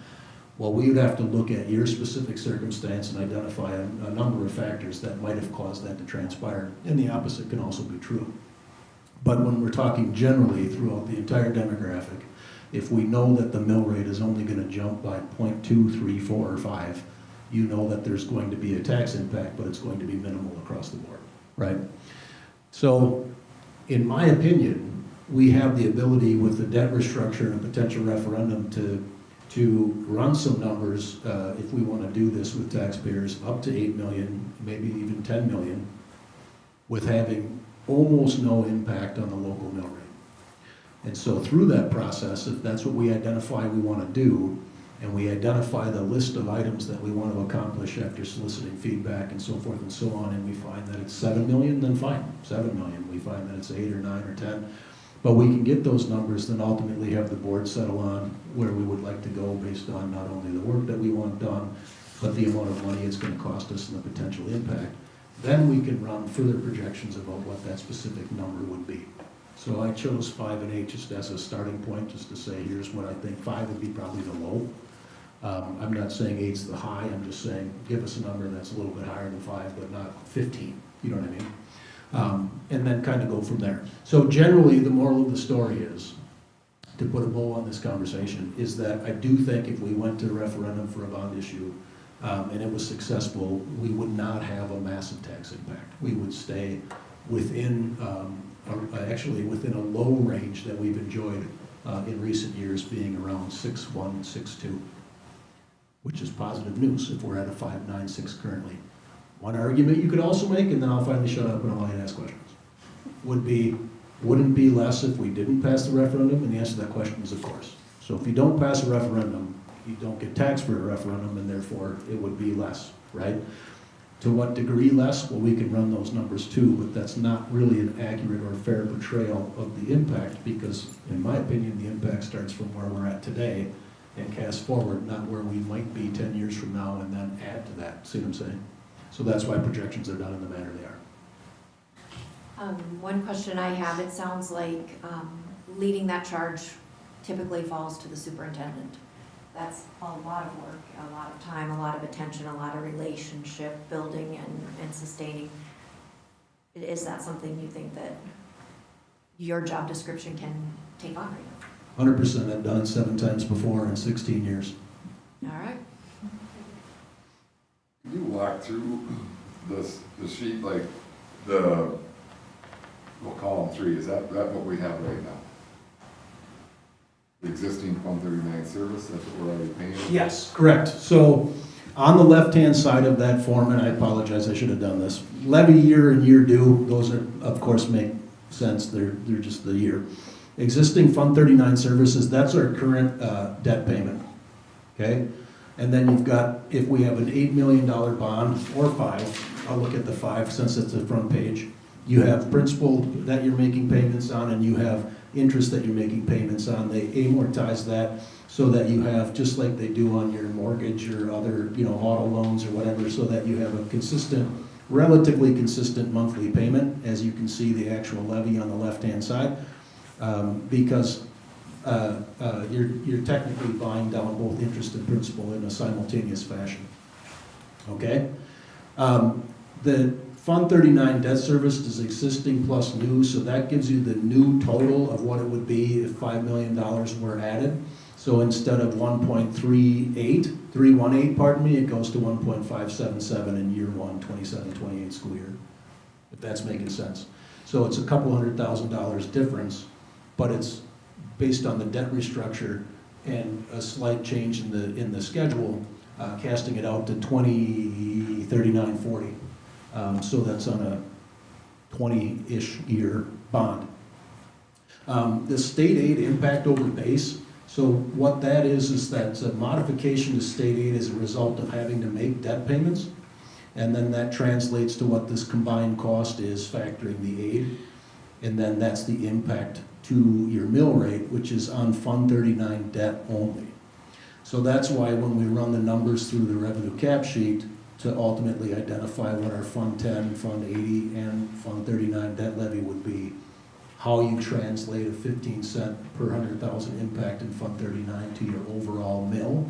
Well, we would have to look at your specific circumstance and identify a number of factors that might have caused that to transpire, and the opposite can also be true. But when we're talking generally throughout the entire demographic, if we know that the mill rate is only going to jump by 0.2, 3, 4, or 5, you know that there's going to be a tax impact, but it's going to be minimal across the board, right? So, in my opinion, we have the ability with the debt restructure and a potential referendum to run some numbers, if we want to do this with taxpayers, up to 8 million, maybe even 10 million, with having almost no impact on the local mill rate. And so through that process, if that's what we identify we want to do, and we identify the list of items that we want to accomplish after soliciting feedback and so forth and so on, and we find that it's 7 million, then fine, 7 million. We find that it's 8 or 9 or 10. But we can get those numbers, then ultimately have the board settle on where we would like to go based on not only the work that we want done, but the amount of money it's going to cost us and the potential impact. Then we can run further projections about what that specific number would be. So I chose 5 and 8 just as a starting point, just to say, here's what I think. 5 would be probably the low. I'm not saying 8's the high, I'm just saying give us a number that's a little bit higher than 5, but not 15, you know what I mean? And then kind of go from there. So generally, the moral of the story is, to put a bow on this conversation, is that I do think if we went to referendum for a bond issue, and it was successful, we would not have a massive tax impact. We would stay within, actually within a low range that we've enjoyed in recent years, being around 6.1, 6.2, which is positive news if we're at a 5.96 currently. One argument you could also make, and then I'll finally shut up and I'll let you ask questions, would be, wouldn't it be less if we didn't pass the referendum? And the answer to that question is of course. So if you don't pass a referendum, you don't get taxed for a referendum, and therefore it would be less, right? To what degree less? Well, we can run those numbers too, but that's not really an accurate or fair portrayal of the impact, because in my opinion, the impact starts from where we're at today and cast forward, not where we might be 10 years from now, and then add to that. See what I'm saying? So that's why projections are done in the manner they are. One question I have, it sounds like leading that charge typically falls to the superintendent. That's a lot of work, a lot of time, a lot of attention, a lot of relationship building and sustaining. Is that something you think that your job description can take on right now? 100%. I've done it 7 times before in 16 years. All right. Can you walk through the sheet, like the, we'll call them 3, is that what we have right now? The existing 139 service, that's what we're already paying? Yes, correct. So on the left-hand side of that form, and I apologize, I should have done this, levy year and year due, those are, of course, make sense, they're just the year. Existing Fund 39 services, that's our current debt payment, okay? And then you've got, if we have an $8 million bond, or 5, I'll look at the 5 since it's the front page, you have principal that you're making payments on, and you have interest that you're making payments on. They amortize that so that you have, just like they do on your mortgage or other, auto loans or whatever, so that you have a consistent, relatively consistent monthly payment, as you can see the actual levy on the left-hand side, because you're technically buying down both interest and principal in a simultaneous fashion. Okay? The Fund 39 debt service is existing plus new, so that gives you the new total of what it would be if $5 million were added. So instead of 318, pardon me, it goes to 1.577 in year 1, 27-28 school year, if that's making sense. So it's a couple $100,000 difference, but it's based on the debt restructure and a slight change in the schedule, casting it out to 2039-40. So that's on a 20-ish year bond. The state aid impact over base, so what that is that's a modification to state aid as a result of having to make debt payments, and then that translates to what this combined cost is factoring the aid, and then that's the impact to your mill rate, which is on Fund 39 debt only. So that's why when we run the numbers through the revenue cap sheet, to ultimately identify what our Fund 10, Fund 80, and Fund 39 debt levy would be, how you translate a 15-cent per 100,000 impact in Fund 39 to your overall mill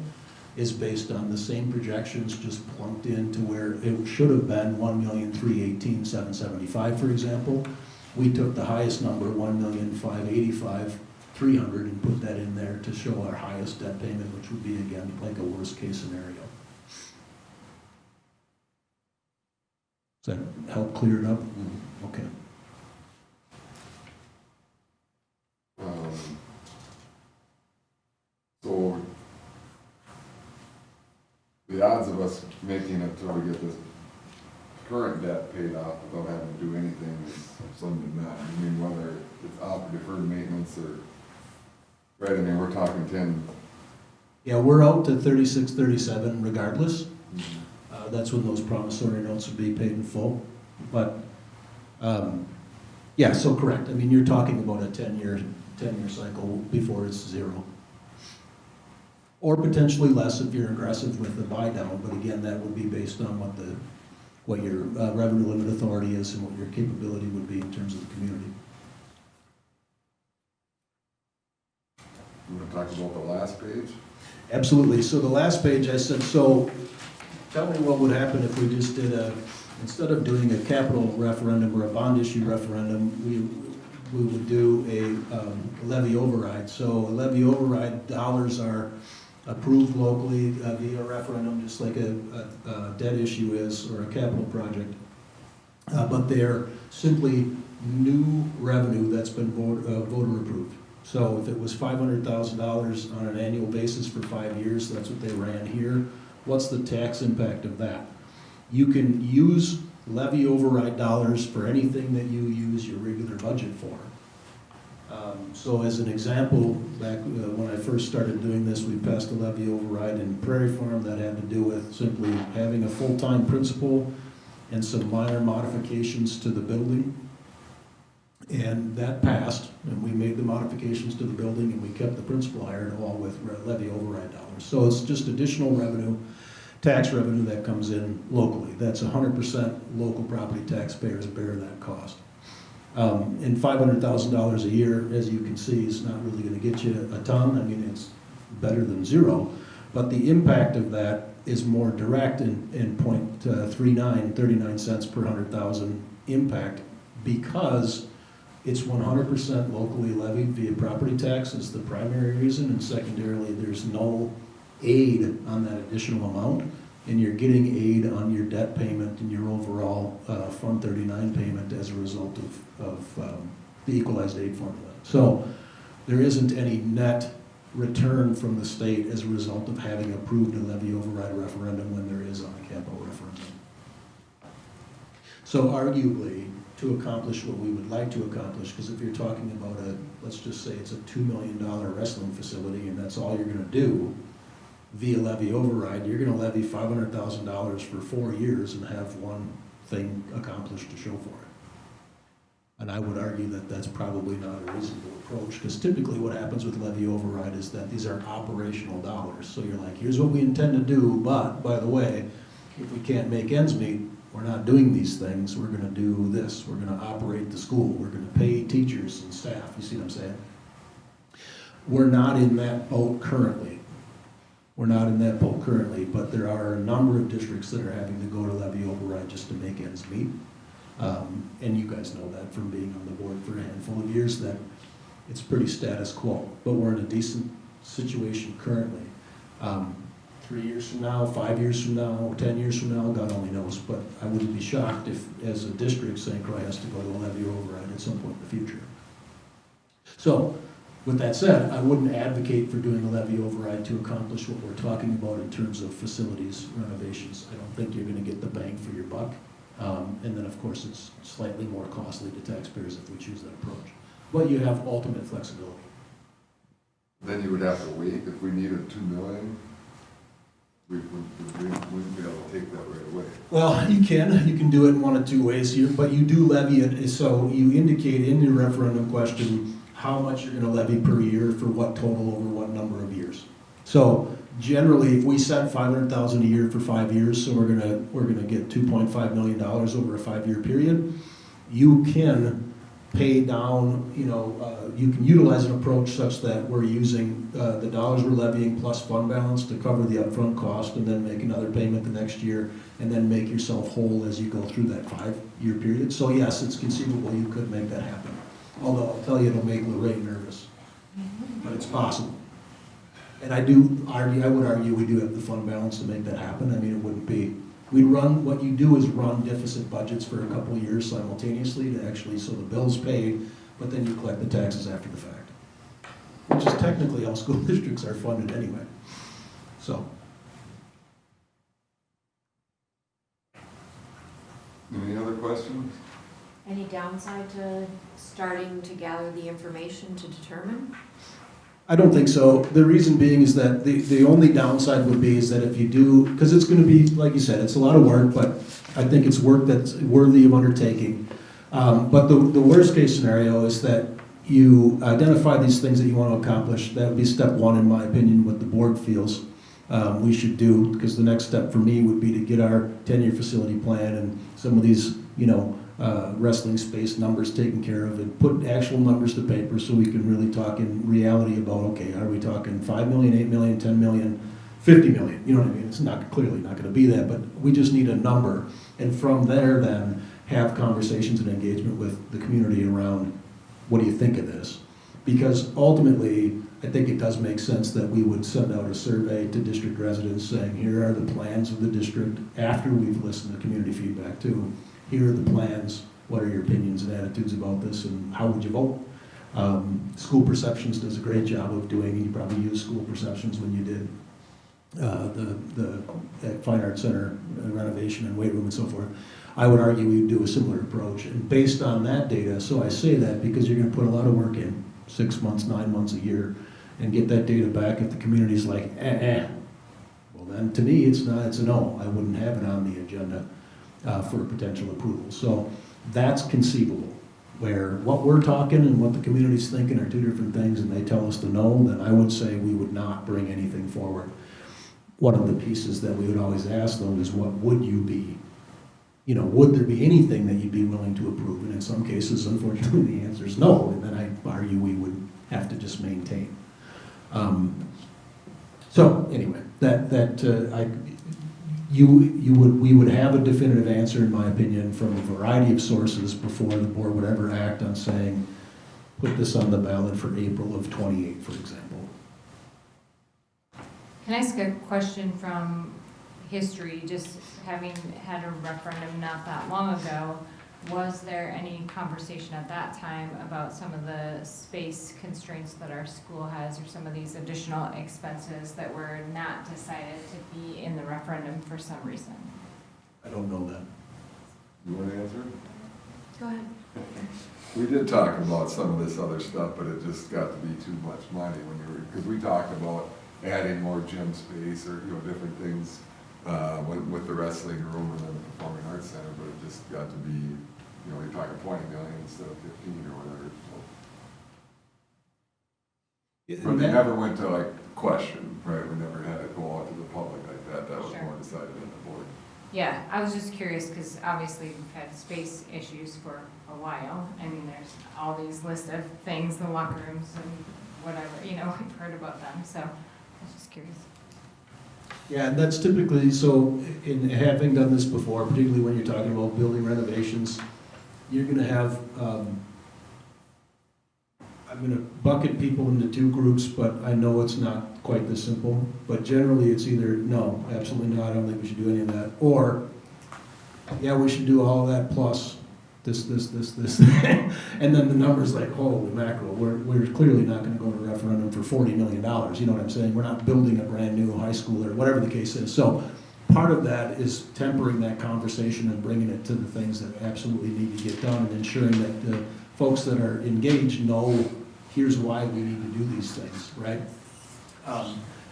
is based on the same projections, just plunked into where it should have been 1,318,775, for example. We took the highest number, 1,585,300, and put that in there to show our highest debt payment, which would be, again, like a worst-case scenario. Does that help clear it up? Okay. So the odds of us making it till we get this current debt paid off without having to do anything is slim to none. I mean, whether it's out for deferred maintenance or, right, I mean, we're talking 10. Yeah, we're out to 36, 37 regardless. That's when those promissory notes would be paid in full. But, yeah, so correct. I mean, you're talking about a 10-year cycle before it's 0. Or potentially less if you're aggressive with the buy down, but again, that would be based on what your revenue limit authority is and what your capability would be in terms of the community. You want to talk about the last page? Absolutely. So the last page I said, so tell me what would happen if we just did instead of doing a capital referendum or a bond issue referendum, we would do a levy override. So a levy override dollars are approved locally via referendum, just like a debt issue is or a capital project. But they're simply new revenue that's been voter approved. So if it was $500,000 on an annual basis for 5 years, that's what they ran here. What's the tax impact of that? You can use levy override dollars for anything that you use your regular budget for. So as an example, back when I first started doing this, we passed a levy override in Prairie Farm that had to do with simply having a full-time principal and some minor modifications to the building. And that passed, and we made the modifications to the building, and we kept the principal hired, all with levy override dollars. So it's just additional revenue, tax revenue that comes in locally. That's 100% local property taxpayers bear that cost. And $500,000 a year, as you can see, is not really going to get you a ton. I mean, it's better than zero, but the impact of that is more direct in 39 cents per 100,000 impact, because it's 100% locally levied via property tax is the primary reason, and secondarily, there's no aid on that additional amount, and you're getting aid on your debt payment and your overall Fund 39 payment as a result of the equalized aid formula. So there isn't any net return from the state as a result of having approved a levy override referendum when there is on a capital referendum. So arguably, to accomplish what we would like to accomplish, because if you're talking about let's just say it's a $2 million wrestling facility and that's all you're going to do via levy override, you're going to levy $500,000 for 4 years and have one thing accomplished to show for it. And I would argue that that's probably not a reasonable approach, because typically what happens with levy override is that these are operational dollars. So you're like, here's what we intend to do, but by the way, if we can't make ends meet, we're not doing these things, we're going to do this. We're going to operate the school, we're going to pay teachers and staff. You see what I'm saying? We're not in that boat currently. We're not in that boat currently, but there are a number of districts that are having to go to levy override just to make ends meet. And you guys know that from being on the board for a handful of years, that it's pretty status quo, but we're in a decent situation currently. 3 years from now, 5 years from now, 10 years from now, God only knows, but I wouldn't be shocked if, as a district, St. Croix has to go to a levy override at some point in the future. So, with that said, I wouldn't advocate for doing a levy override to accomplish what we're talking about in terms of facilities renovations. I don't think you're going to get the bang for your buck. And then, of course, it's slightly more costly to taxpayers if we choose that approach. But you have ultimate flexibility. Then you would have to wait. If we needed $2 million, we wouldn't be able to take that right away. Well, you can do it in one of two ways here, but you do levy it, so you indicate in your referendum question how much you're gonna levy per year for what total over what number of years. So generally, if we set $500,000 a year for 5 years, so we're gonna get $2.5 million over a 5-year period, you can pay down, you can utilize an approach such that we're using the dollars we're levying plus fund balance to cover the upfront cost, and then make another payment the next year, and then make yourself whole as you go through that 5-year period. So yes, it's conceivable you could make that happen. Although I'll tell you, it'll make Lorraine nervous, but it's possible. And I would argue we do have the fund balance to make that happen. I mean, it wouldn't be, what you do is run deficit budgets for a couple of years simultaneously to actually, so the bill's paid, but then you collect the taxes after the fact. Which is technically how school districts are funded anyway. So. Any other questions? Any downside to starting to gather the information to determine? I don't think so. The reason being is that the only downside would be is that if you do, because it's going to be, like you said, it's a lot of work, but I think it's work that's worthy of undertaking. But the worst case scenario is that you identify these things that you want to accomplish. That would be step one, in my opinion, what the board feels we should do, because the next step for me would be to get our 10-year facility plan and some of these, wrestling space numbers taken care of, and put actual numbers to paper so we can really talk in reality about, okay, are we talking 5 million, 8 million, 10 million, 50 million? You know what I mean? It's clearly not going to be that, but we just need a number. And from there then have conversations and engagement with the community around, what do you think of this? Because ultimately, I think it does make sense that we would send out a survey to district residents saying, here are the plans of the district, after we've listened to community feedback too. Here are the plans, what are your opinions and attitudes about this, and how would you vote? School Perceptions does a great job of doing, and you probably used School Perceptions when you did the Fine Arts Center renovation and weight room and so forth. I would argue we'd do a similar approach, and based on that data, so I say that because you're gonna put a lot of work in, 6 months, 9 months, a year, and get that data back. If the community's like, well then to me, it's a no. I wouldn't have it on the agenda for a potential approval. So that's conceivable, where what we're talking and what the community's thinking are two different things, and they tell us to no, then I would say we would not bring anything forward. One of the pieces that we would always ask though is, what would you be? You know, would there be anything that you'd be willing to approve? And in some cases, unfortunately, the answer is no, and then I argue we would have to just maintain. So anyway, we would have a definitive answer, in my opinion, from a variety of sources before the board would ever act on saying, put this on the ballot for April of '28, for example. Can I ask a question from history, just having had a referendum not that long ago? Was there any conversation at that time about some of the space constraints that our school has, or some of these additional expenses that were not decided to be in the referendum for some reason? I don't know that. You want to answer? Go ahead. We did talk about some of this other stuff, but it just got to be too much money because we talked about adding more gym space or, different things with the wrestling room and then the Performing Arts Center, but it just got to be, you're talking 20 million instead of 15 or whatever. So. But they never went to question, right? We never had it go out to the public like that. That was Sure. more decided at the board. Yeah, I was just curious because obviously we've had space issues for a while. I mean, there's all these list of things, the locker rooms and whatever, we've heard about them. So I was just curious. Yeah, and that's typically, so in having done this before, particularly when you're talking about building renovations, you're gonna have, I'm gonna bucket people into two groups, but I know it's not quite this simple. But generally, it's either, no, absolutely not, I don't think we should do any of that, or, yeah, we should do all of that plus this. And then the number's like, holy mackerel, we're clearly not gonna go to referendum for $40 million, you know what I'm saying? We're not building a brand new high school or whatever the case is. So part of that is tempering that conversation and bringing it to the things that absolutely need to get done and ensuring that the folks that are engaged know, here's why we need to do these things, right?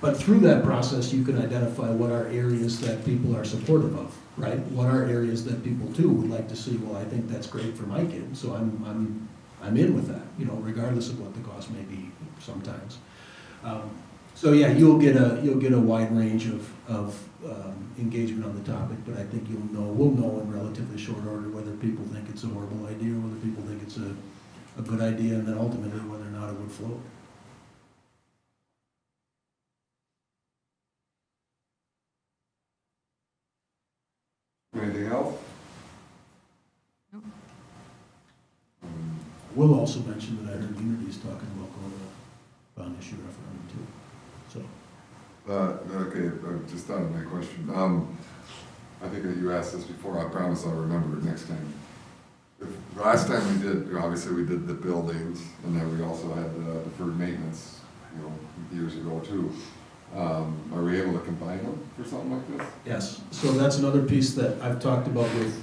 But through that process, you can identify what are areas that people are supportive of, right? What are areas that people too would like to see, well, I think that's great for my kid, so I'm in with that, regardless of what the cost may be sometimes. So yeah, you'll get a wide range of engagement on the topic, but I think we'll know in relatively short order whether people think it's a horrible idea or whether people think it's a good idea, and then ultimately whether or not it would float. Anything else? Nope. We'll also mention that I heard Unity's talking about going to bond issue referendum too. So. Okay, just thought of my question. I think that you asked this before. I promise I'll remember it next time. Last time we did, obviously we did the buildings, and then we also had the deferred maintenance, years ago too. Are we able to combine them for something like this? Yes, so that's another piece that I've talked about with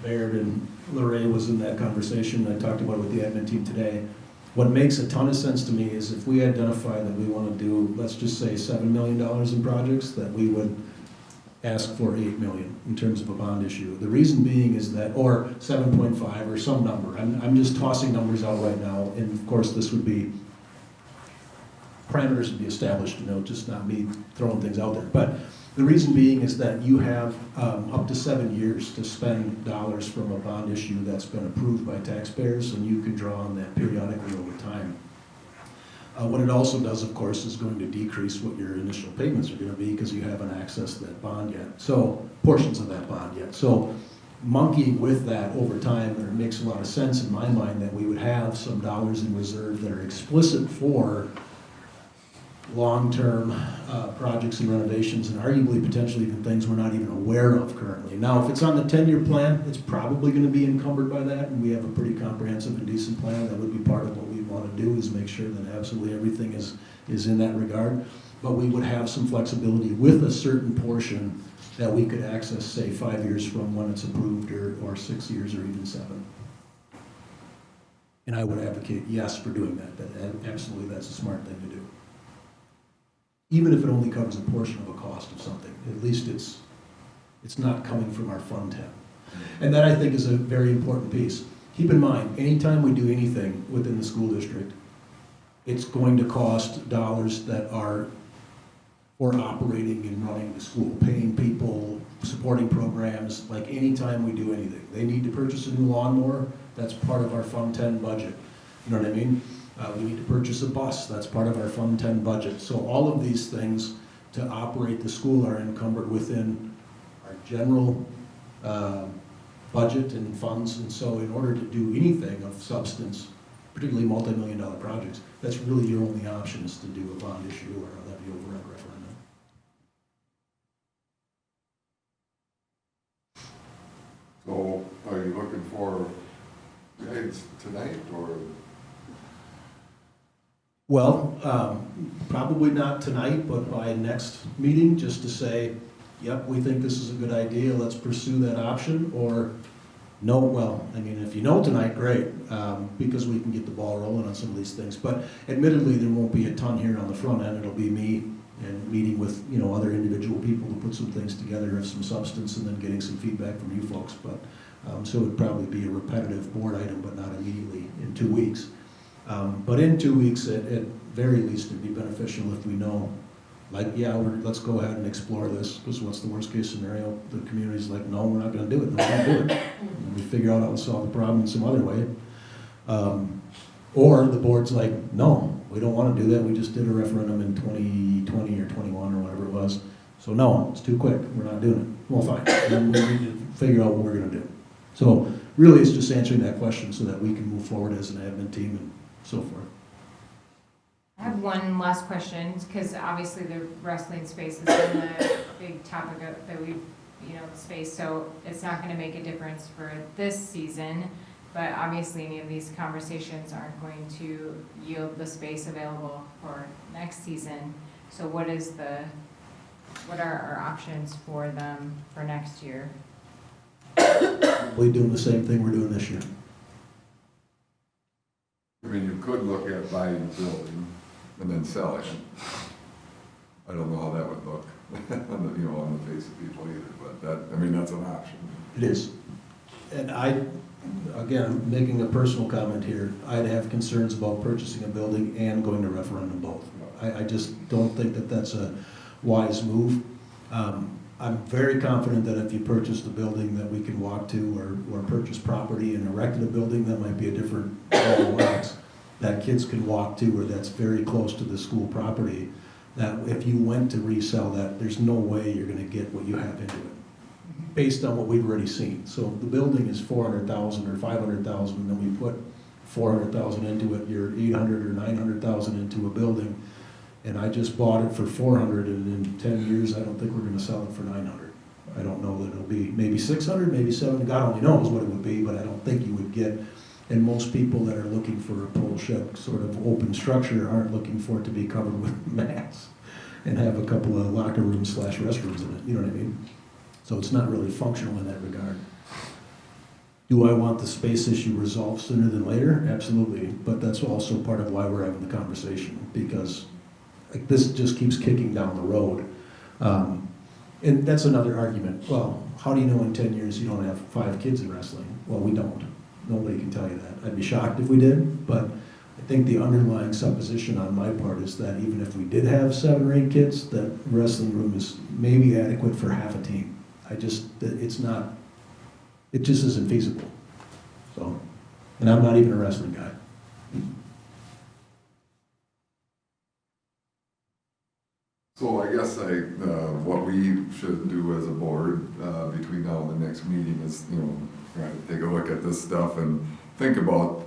Baird, and Lorraine was in that conversation. I talked about it with the admin team today. What makes a ton of sense to me is if we identify that we want to do, let's just say $7 million in projects, that we would ask for $8 million in terms of a bond issue. The reason being is that, or 7.5 or some number. I'm just tossing numbers out right now, and of course this would be, parameters would be established, just not me throwing things out there. But the reason being is that you have up to 7 years to spend dollars from a bond issue that's been approved by taxpayers, and you could draw on that periodically over time. What it also does, of course, is going to decrease what your initial payments are going to be because you haven't accessed that bond yet. So, portions of that bond yet. So, monkeying with that over time, it makes a lot of sense in my mind that we would have some dollars in reserve that are explicit for long-term projects and renovations, and arguably potentially even things we're not even aware of currently. Now, if it's on the 10-year plan, it's probably gonna be encumbered by that, and we have a pretty comprehensive and decent plan. That would be part of what we wanna do, is make sure that absolutely everything is in that regard. But we would have some flexibility with a certain portion that we could access, say, 5 years from when it's approved, or 6 years, or even 7. And I would advocate yes for doing that. Absolutely, that's a smart thing to do. Even if it only covers a portion of a cost of something, at least it's not coming from our Fund 10. And that, I think, is a very important piece. Keep in mind, anytime we do anything within the school district, it's going to cost dollars that are for operating and running the school, paying people, supporting programs. Like anytime we do anything, they need to purchase a new lawnmower, that's part of our Fund 10 budget. You know what I mean? We need to purchase a bus, that's part of our Fund 10 budget. So all of these things to operate the school are encumbered within our general budget and funds. And so in order to do anything of substance, particularly multi-million-dollar projects, that's really your only option, is to do a bond issue or a levy override referendum. So are you looking for guidance tonight, or? Well, probably not tonight, but by next meeting, just to say, yep, we think this is a good idea, let's pursue that option, or no, well, I mean, if you know tonight, great, because we can get the ball rolling on some of these things. But admittedly, there won't be a ton here on the front end. It'll be me and meeting with, other individual people to put some things together of some substance, and then getting some feedback from you folks. But so it'd probably be a repetitive board item, but not immediately in 2 weeks. But in 2 weeks, at very least, it'd be beneficial if we know, like, yeah, let's go ahead and explore this, because what's the worst case scenario? The community's like, no, we're not gonna do it, no, we're not do it. And we figure out how to solve the problem in some other way. Or the board's like, no, we don't wanna do that, we just did a referendum in 2020 or 21 or whatever it was. So no, it's too quick, we're not doing it. Well, fine, then we need to figure out what we're gonna do. So really, it's just answering that question so that we can move forward as an admin team and so forth. I have one last question, because obviously the wrestling space has been a big topic that we've, spaced, so it's not gonna make a difference for this season, but obviously any of these conversations aren't going to yield the space available for next season. So what are our options for them for next year? We're doing the same thing we're doing this year. I mean, you could look at buying the building and then selling it. I don't know how that would look, on the face of people either, but that's an option. It is. And again, making a personal comment here, I'd have concerns about purchasing a building and going to referendum both. I just don't think that that's a wise move. I'm very confident that if you purchased a building that we can walk to, or purchase property and erected a building, that might be a different ball of wax, that kids can walk to, or that's very close to the school property, that if you went to resell that, there's no way you're gonna get what you have into it, based on what we've already seen. So the building is $400,000 or $500,000, and then we put $400,000 into it, you're $800,000 or $900,000 into a building. And I just bought it for $400,000, and in 10 years, I don't think we're gonna sell it for $900,000. I don't know that it'll be, maybe $600,000, maybe $700,000, God only knows what it would be, but I don't think you would get, and most people that are looking for a pole shed sort of open structure aren't looking for it to be covered with mats and have a couple of locker rooms / restrooms in it, you know what I mean? So it's not really functional in that regard. Do I want the space issue resolved sooner than later? Absolutely, but that's also part of why we're having the conversation, because this just keeps kicking down the road. And that's another argument. Well, how do you know in 10 years you don't have 5 kids in wrestling? Well, we don't. Nobody can tell you that. I'd be shocked if we did, but I think the underlying supposition on my part is that even if we did have 7 or 8 kids, that wrestling room is maybe adequate for half a team. It just isn't feasible. So, and I'm not even a wrestling guy. So I guess what we should do as a board between now and the next meeting is, try to take a look at this stuff and think about,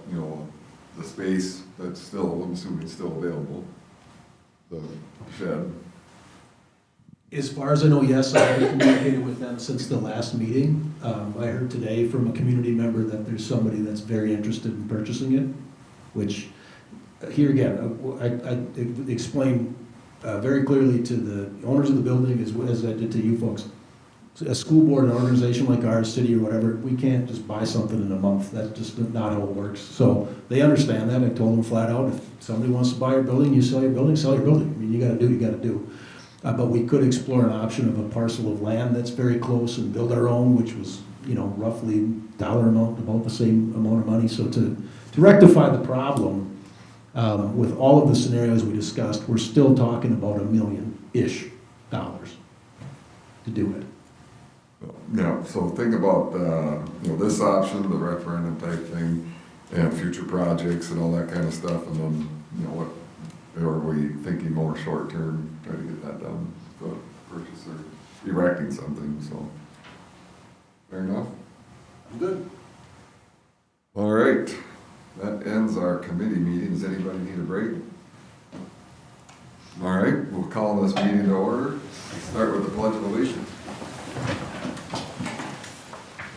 the space that's still, I'm assuming, still available. the shed? As far as I know, yes, I haven't communicated with them since the last meeting. I heard today from a community member that there's somebody that's very interested in purchasing it, which, here again, I explained very clearly to the owners of the building as I did to you folks. A school board, an organization like ours, city or whatever, we can't just buy something in a month. That's just not how it works. So they understand that. I told them flat out, if somebody wants to buy your building, you sell your building, sell your building. I mean, you gotta do what you gotta do. But we could explore an option of a parcel of land that's very close and build our own, which was, roughly dollar amount, about the same amount of money. So to rectify the problem, with all of the scenarios we discussed, we're still talking about $1 million-ish to do it. Yeah, so think about, this option, the referendum type thing, and future projects and all that kind of stuff, and then, what, or are we thinking more short term, try to get that done, the purchaser erecting something, so. Fair enough? Good. All right, that ends our committee meeting. Does anybody need a break? All right, we'll call this meeting to order. Start with the Pledge of Allegiance.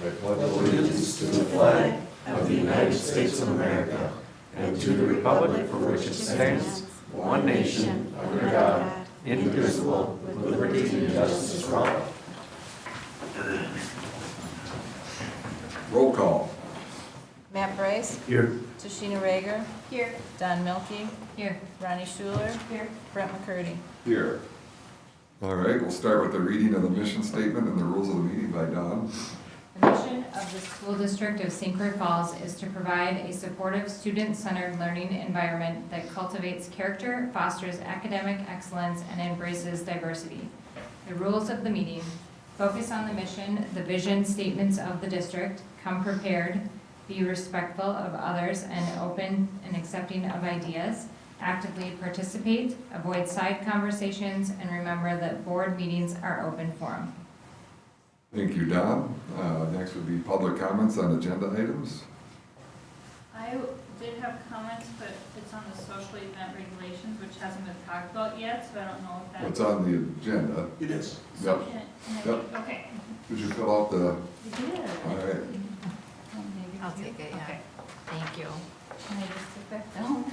I pledge allegiance to the flag of the United States of America and to the republic for which it stands, one nation, under God, indivisible, with liberty and justice for all. Roll call. Matt Bryce? Here. Tashina Rager? Here. Don Milky? Here. Ronnie Schuler? Here. Brent McCurdy? Here. All right, we'll start with the reading of the mission statement and the rules of the meeting by Don. The mission of the School District of St. Croix Falls is to provide a supportive, student-centered learning environment that cultivates character, fosters academic excellence, and embraces diversity. The rules of the meeting: focus on the mission, the vision statements of the district, come prepared, be respectful of others and open and accepting of ideas, actively participate, avoid side conversations, and remember that board meetings are open forum. Thank you, Don. Next would be public comments on agenda items. I did have comments, but it's on the social event regulations, which hasn't been talked about yet, so I don't know if that's. What's on the agenda? It is. Yep. Yep. Okay. Did you fill out the, You did. all right. I'll take it, yeah. Okay. Thank you. Can I just sit back down?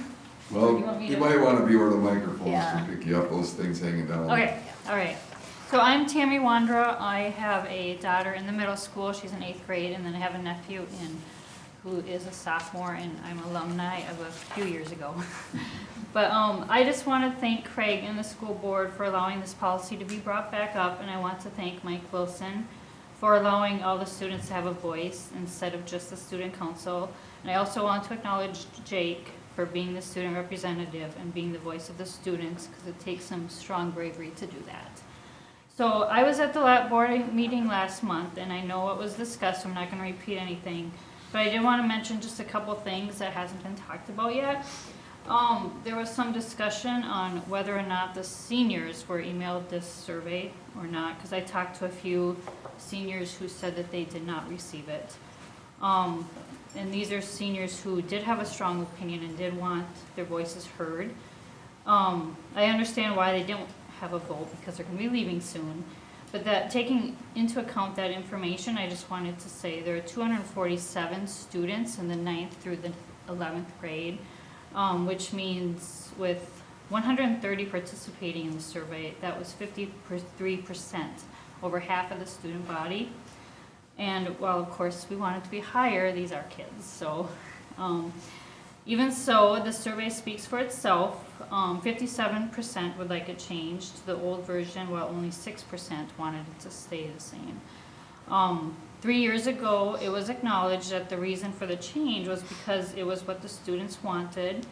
Well, You want me you to- might want to be where the microphones Yeah. can pick you up, those things hanging down. Okay, all right. So I'm Tammy Wandra. I have a daughter in the middle school. She's in 8th grade, and then I have a nephew who is a sophomore, and I'm alumni of a few years ago. But I just want to thank Craig and the school board for allowing this policy to be brought back up, and I want to thank Mike Wilson for allowing all the students to have a voice instead of just the student council. And I also want to acknowledge Jake for being the student representative and being the voice of the students, because it takes some strong bravery to do that. So I was at the board meeting last month, and I know what was discussed, so I'm not going to repeat anything. But I did want to mention just a couple things that hasn't been talked about yet. There was some discussion on whether or not the seniors were emailed this survey or not, because I talked to a few seniors who said that they did not receive it. And these are seniors who did have a strong opinion and did want their voices heard. I understand why they didn't have a vote, because they're going to be leaving soon. But that, taking into account that information, I just wanted to say there are 247 students in the 9th through the 11th grade, which means with 130 participating in the survey, that was 53%, over half of the student body. And while of course we want it to be higher, these are kids. So even so, the survey speaks for itself. 57% would like it changed to the old version, while only 6% wanted it to stay the same. 3 years ago, it was acknowledged that the reason for the change was because it was what the students wanted.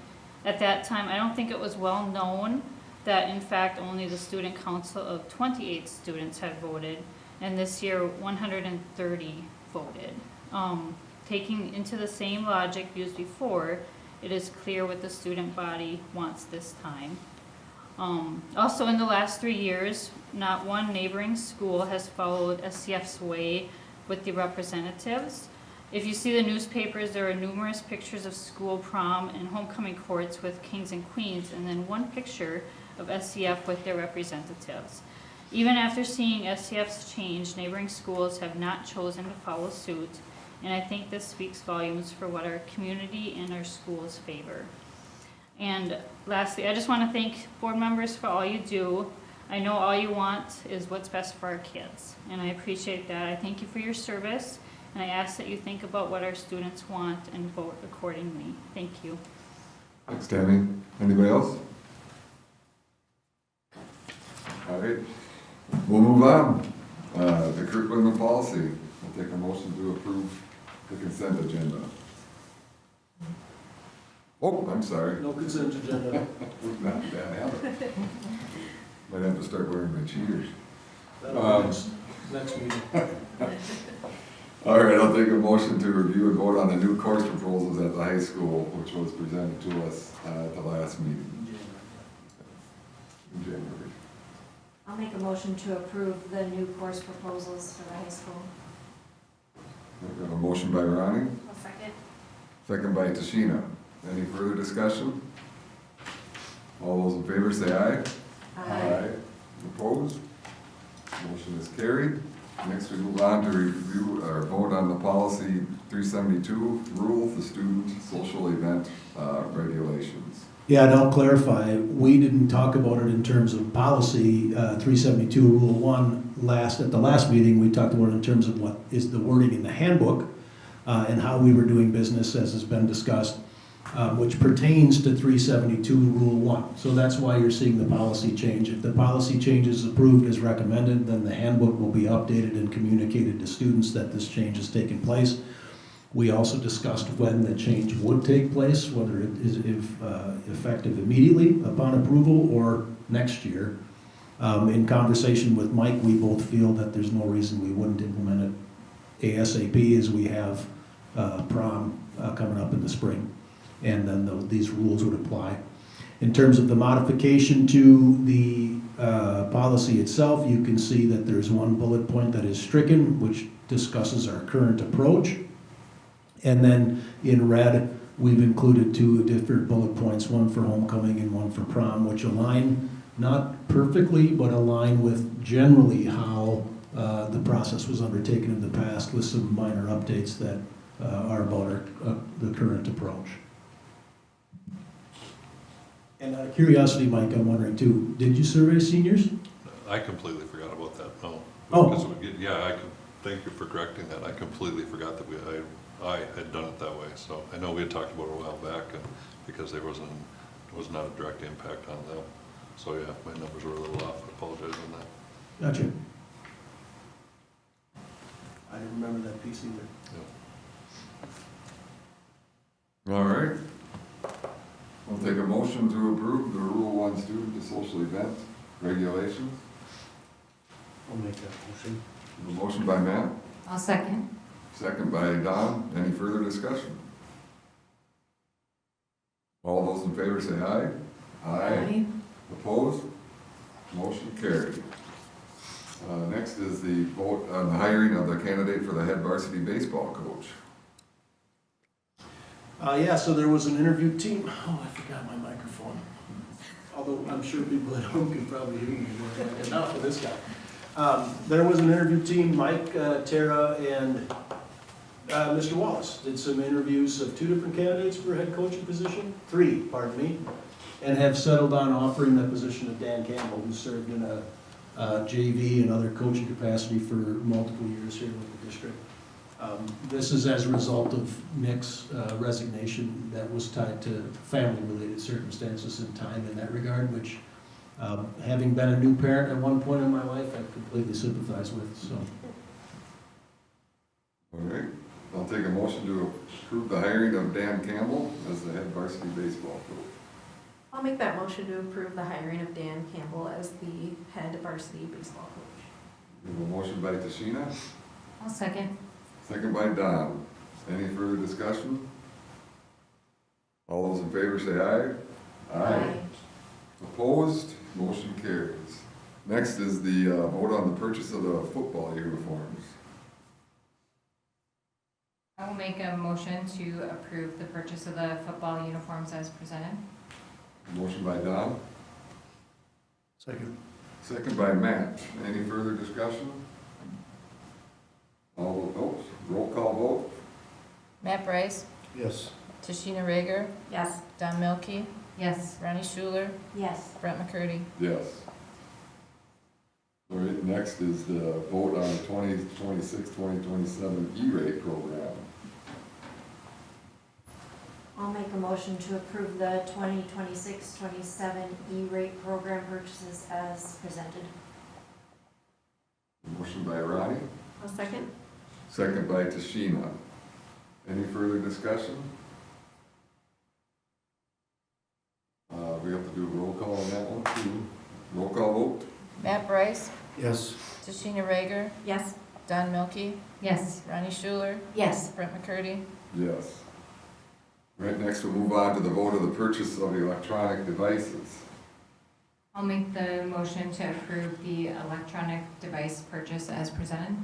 At that time, I don't think it was well known that in fact only the student council of 28 students had voted, and this year 130 voted. Taking into the same logic used before, it is clear what the student body wants this time. Also, in the last 3 years, not one neighboring school has followed SCF's way with the representatives. If you see the newspapers, there are numerous pictures of school prom and homecoming courts with kings and queens, and then one picture of SCF with their representatives. Even after seeing SCF's change, neighboring schools have not chosen to follow suit, and I think this speaks volumes for what our community and our schools favor. And lastly, I just want to thank board members for all you do. I know all you want is what's best for our kids, and I appreciate that. I thank you for your service, and I ask that you think about what our students want and vote accordingly. Thank you. Thanks, Tammy. Anybody else? All right, we'll move on. The curriculum and policy. I'll take a motion to approve the consent agenda. Oh, I'm sorry. No consent agenda. Not a bad habit. Might have to start wearing my cheaters. That'll be next meeting. All right, I'll take a motion to review and vote on the new course proposals at the high school, which was presented to us at the last meeting in January. I'll make a motion to approve the new course proposals for the high school. We have a motion by Ronnie, I'll second. second by Tashina. Any further discussion? All those in favor say aye. Opposed? Motion is carried. Next, we move on to review or vote on the policy 372, rules the student social event regulations. Yeah, and I'll clarify, we didn't talk about it in terms of policy 372, Rule 1. At the last meeting, we talked about it in terms of what is the wording in the handbook and how we were doing business, as has been discussed, which pertains to 372, Rule 1. So that's why you're seeing the policy change. If the policy change is approved as recommended, then the handbook will be updated and communicated to students that this change has taken place. We also discussed when the change would take place, whether it is effective immediately upon approval or next year. In conversation with Mike, we both feel that there's no reason we wouldn't implement it ASAP, as we have prom coming up in the spring. And then these rules would apply. In terms of the modification to the policy itself, you can see that there's one bullet point that is stricken, which discusses our current approach. And then in red, we've included two different bullet points, one for homecoming and one for prom, which align not perfectly, but align with generally how the process was undertaken in the past, with some minor updates that are about the current approach. And out of curiosity, Mike, I'm wondering too, did you survey seniors? I completely forgot about that, no. Oh. Because thank you for correcting that. I completely forgot that I had done it that way. So I know we had talked about it a while back, and because there was not a direct impact on them. So yeah, my numbers were a little off. I apologize on that. Gotcha. I didn't remember that piece either. Yeah. All right. We'll take a motion to approve the Rule 1 student to social event regulations. I'll make that motion. A motion by Matt, I'll second. second by Don. Any further discussion? All those in favor say aye. Opposed? Motion carried. Next is the vote on the hiring of the candidate for the head varsity baseball coach. Yeah, so there was an interview team. Oh, I forgot my microphone. Although I'm sure people at home can probably hear me. Like, enough of this guy. There was an interview team. Mike, Tara, and Mr. Wallace did some interviews of 2 different candidates for head coaching position. 3, pardon me. And have settled on offering the position of Dan Campbell, who served in a JV and other coaching capacity for multiple years here with the district. This is as a result of Nick's resignation that was tied to family-related circumstances and time in that regard, which, having been a new parent at one point in my life, I completely sympathize with, so. All right. I'll take a motion to approve the hiring of Dan Campbell as the head varsity baseball coach. I'll make that motion to approve the hiring of Dan Campbell as the head varsity baseball coach. We have a motion by Tashina, I'll second. second by Don. Any further discussion? All those in favor say aye. Opposed? Motion carries. Next is the vote on the purchase of the football uniforms. I will make a motion to approve the purchase of the football uniforms as presented. Motion by Don, Second. Second by Matt. Any further discussion? Roll call vote? Matt Bryce, Yes. Tashina Rager, Yes. Don Milky, Yes. Ronnie Schuler, Yes. Brett McCurdy. Yes. All right, next is the vote on 2026-2027 E-rate program. I'll make a motion to approve the 2026-27 E-rate program purchases as presented. Motion by Ronnie, A second? second by Tashina. Any further discussion? We have to do a roll call on that one too. Roll call vote? Matt Bryce, Yes. Tashina Rager, Yes. Don Milky, Yes. Ronnie Schuler, Yes. Brett McCurdy. Yes. Right, next we'll move on to the vote of the purchase of electronic devices. I'll make the motion to approve the electronic device purchase as presented.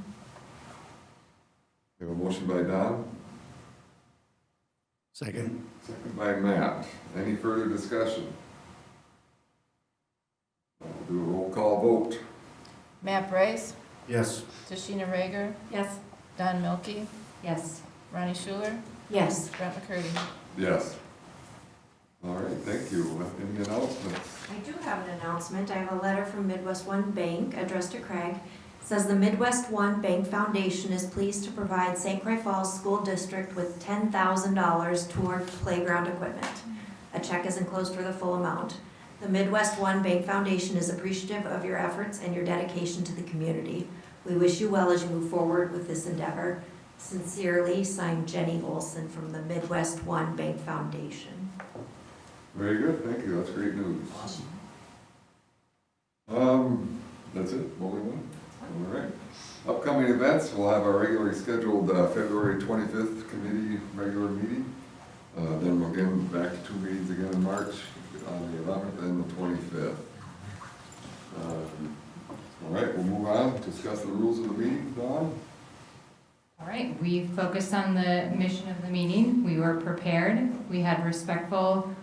We have a motion by Don, Second. second by Matt. Any further discussion? We'll do a roll call vote. Matt Bryce, Yes. Tashina Rager, Yes. Don Milky, Yes. Ronnie Schuler, Yes. Brett McCurdy. Yes. All right, thank you. Any announcements? I do have an announcement. I have a letter from Midwest One Bank addressed to Craig. It says the Midwest One Bank Foundation is pleased to provide St. Croix Falls School District with $10,000 toward playground equipment. A check is enclosed for the full amount. The Midwest One Bank Foundation is appreciative of your efforts and your dedication to the community. We wish you well as you move forward with this endeavor. Sincerely, signed Jenny Olson from the Midwest One Bank Foundation. Very good, thank you. That's great news. That's it, only one? All right. Upcoming events, we'll have our regularly scheduled February 25th committee regular meeting. Then we'll get back to 2 meetings again in March, on the 11th and the 25th. All right, we'll move on, discuss the rules of the meeting. Dawn? All right, we focused on the mission of the meeting. We were prepared. We had respectful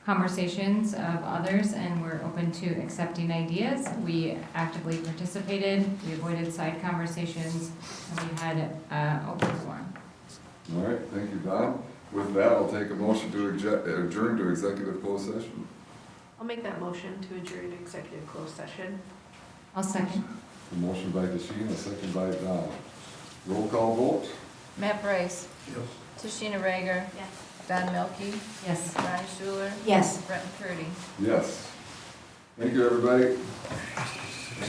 conversations of others, and we're open to accepting ideas. We actively participated. We avoided side conversations, and we had open forum. All right, thank you, Don. With that, I'll take a motion to adjourn to executive closed session. I'll make that motion to adjourn to executive closed session. I'll second. A motion by Tashina, a second by Don. Roll call vote? Matt Bryce, Yes. Tashina Rager, Yes. Don Milky, Yes. Ronnie Schuler, Yes. Brett McCurdy. Yes. Thank you, everybody.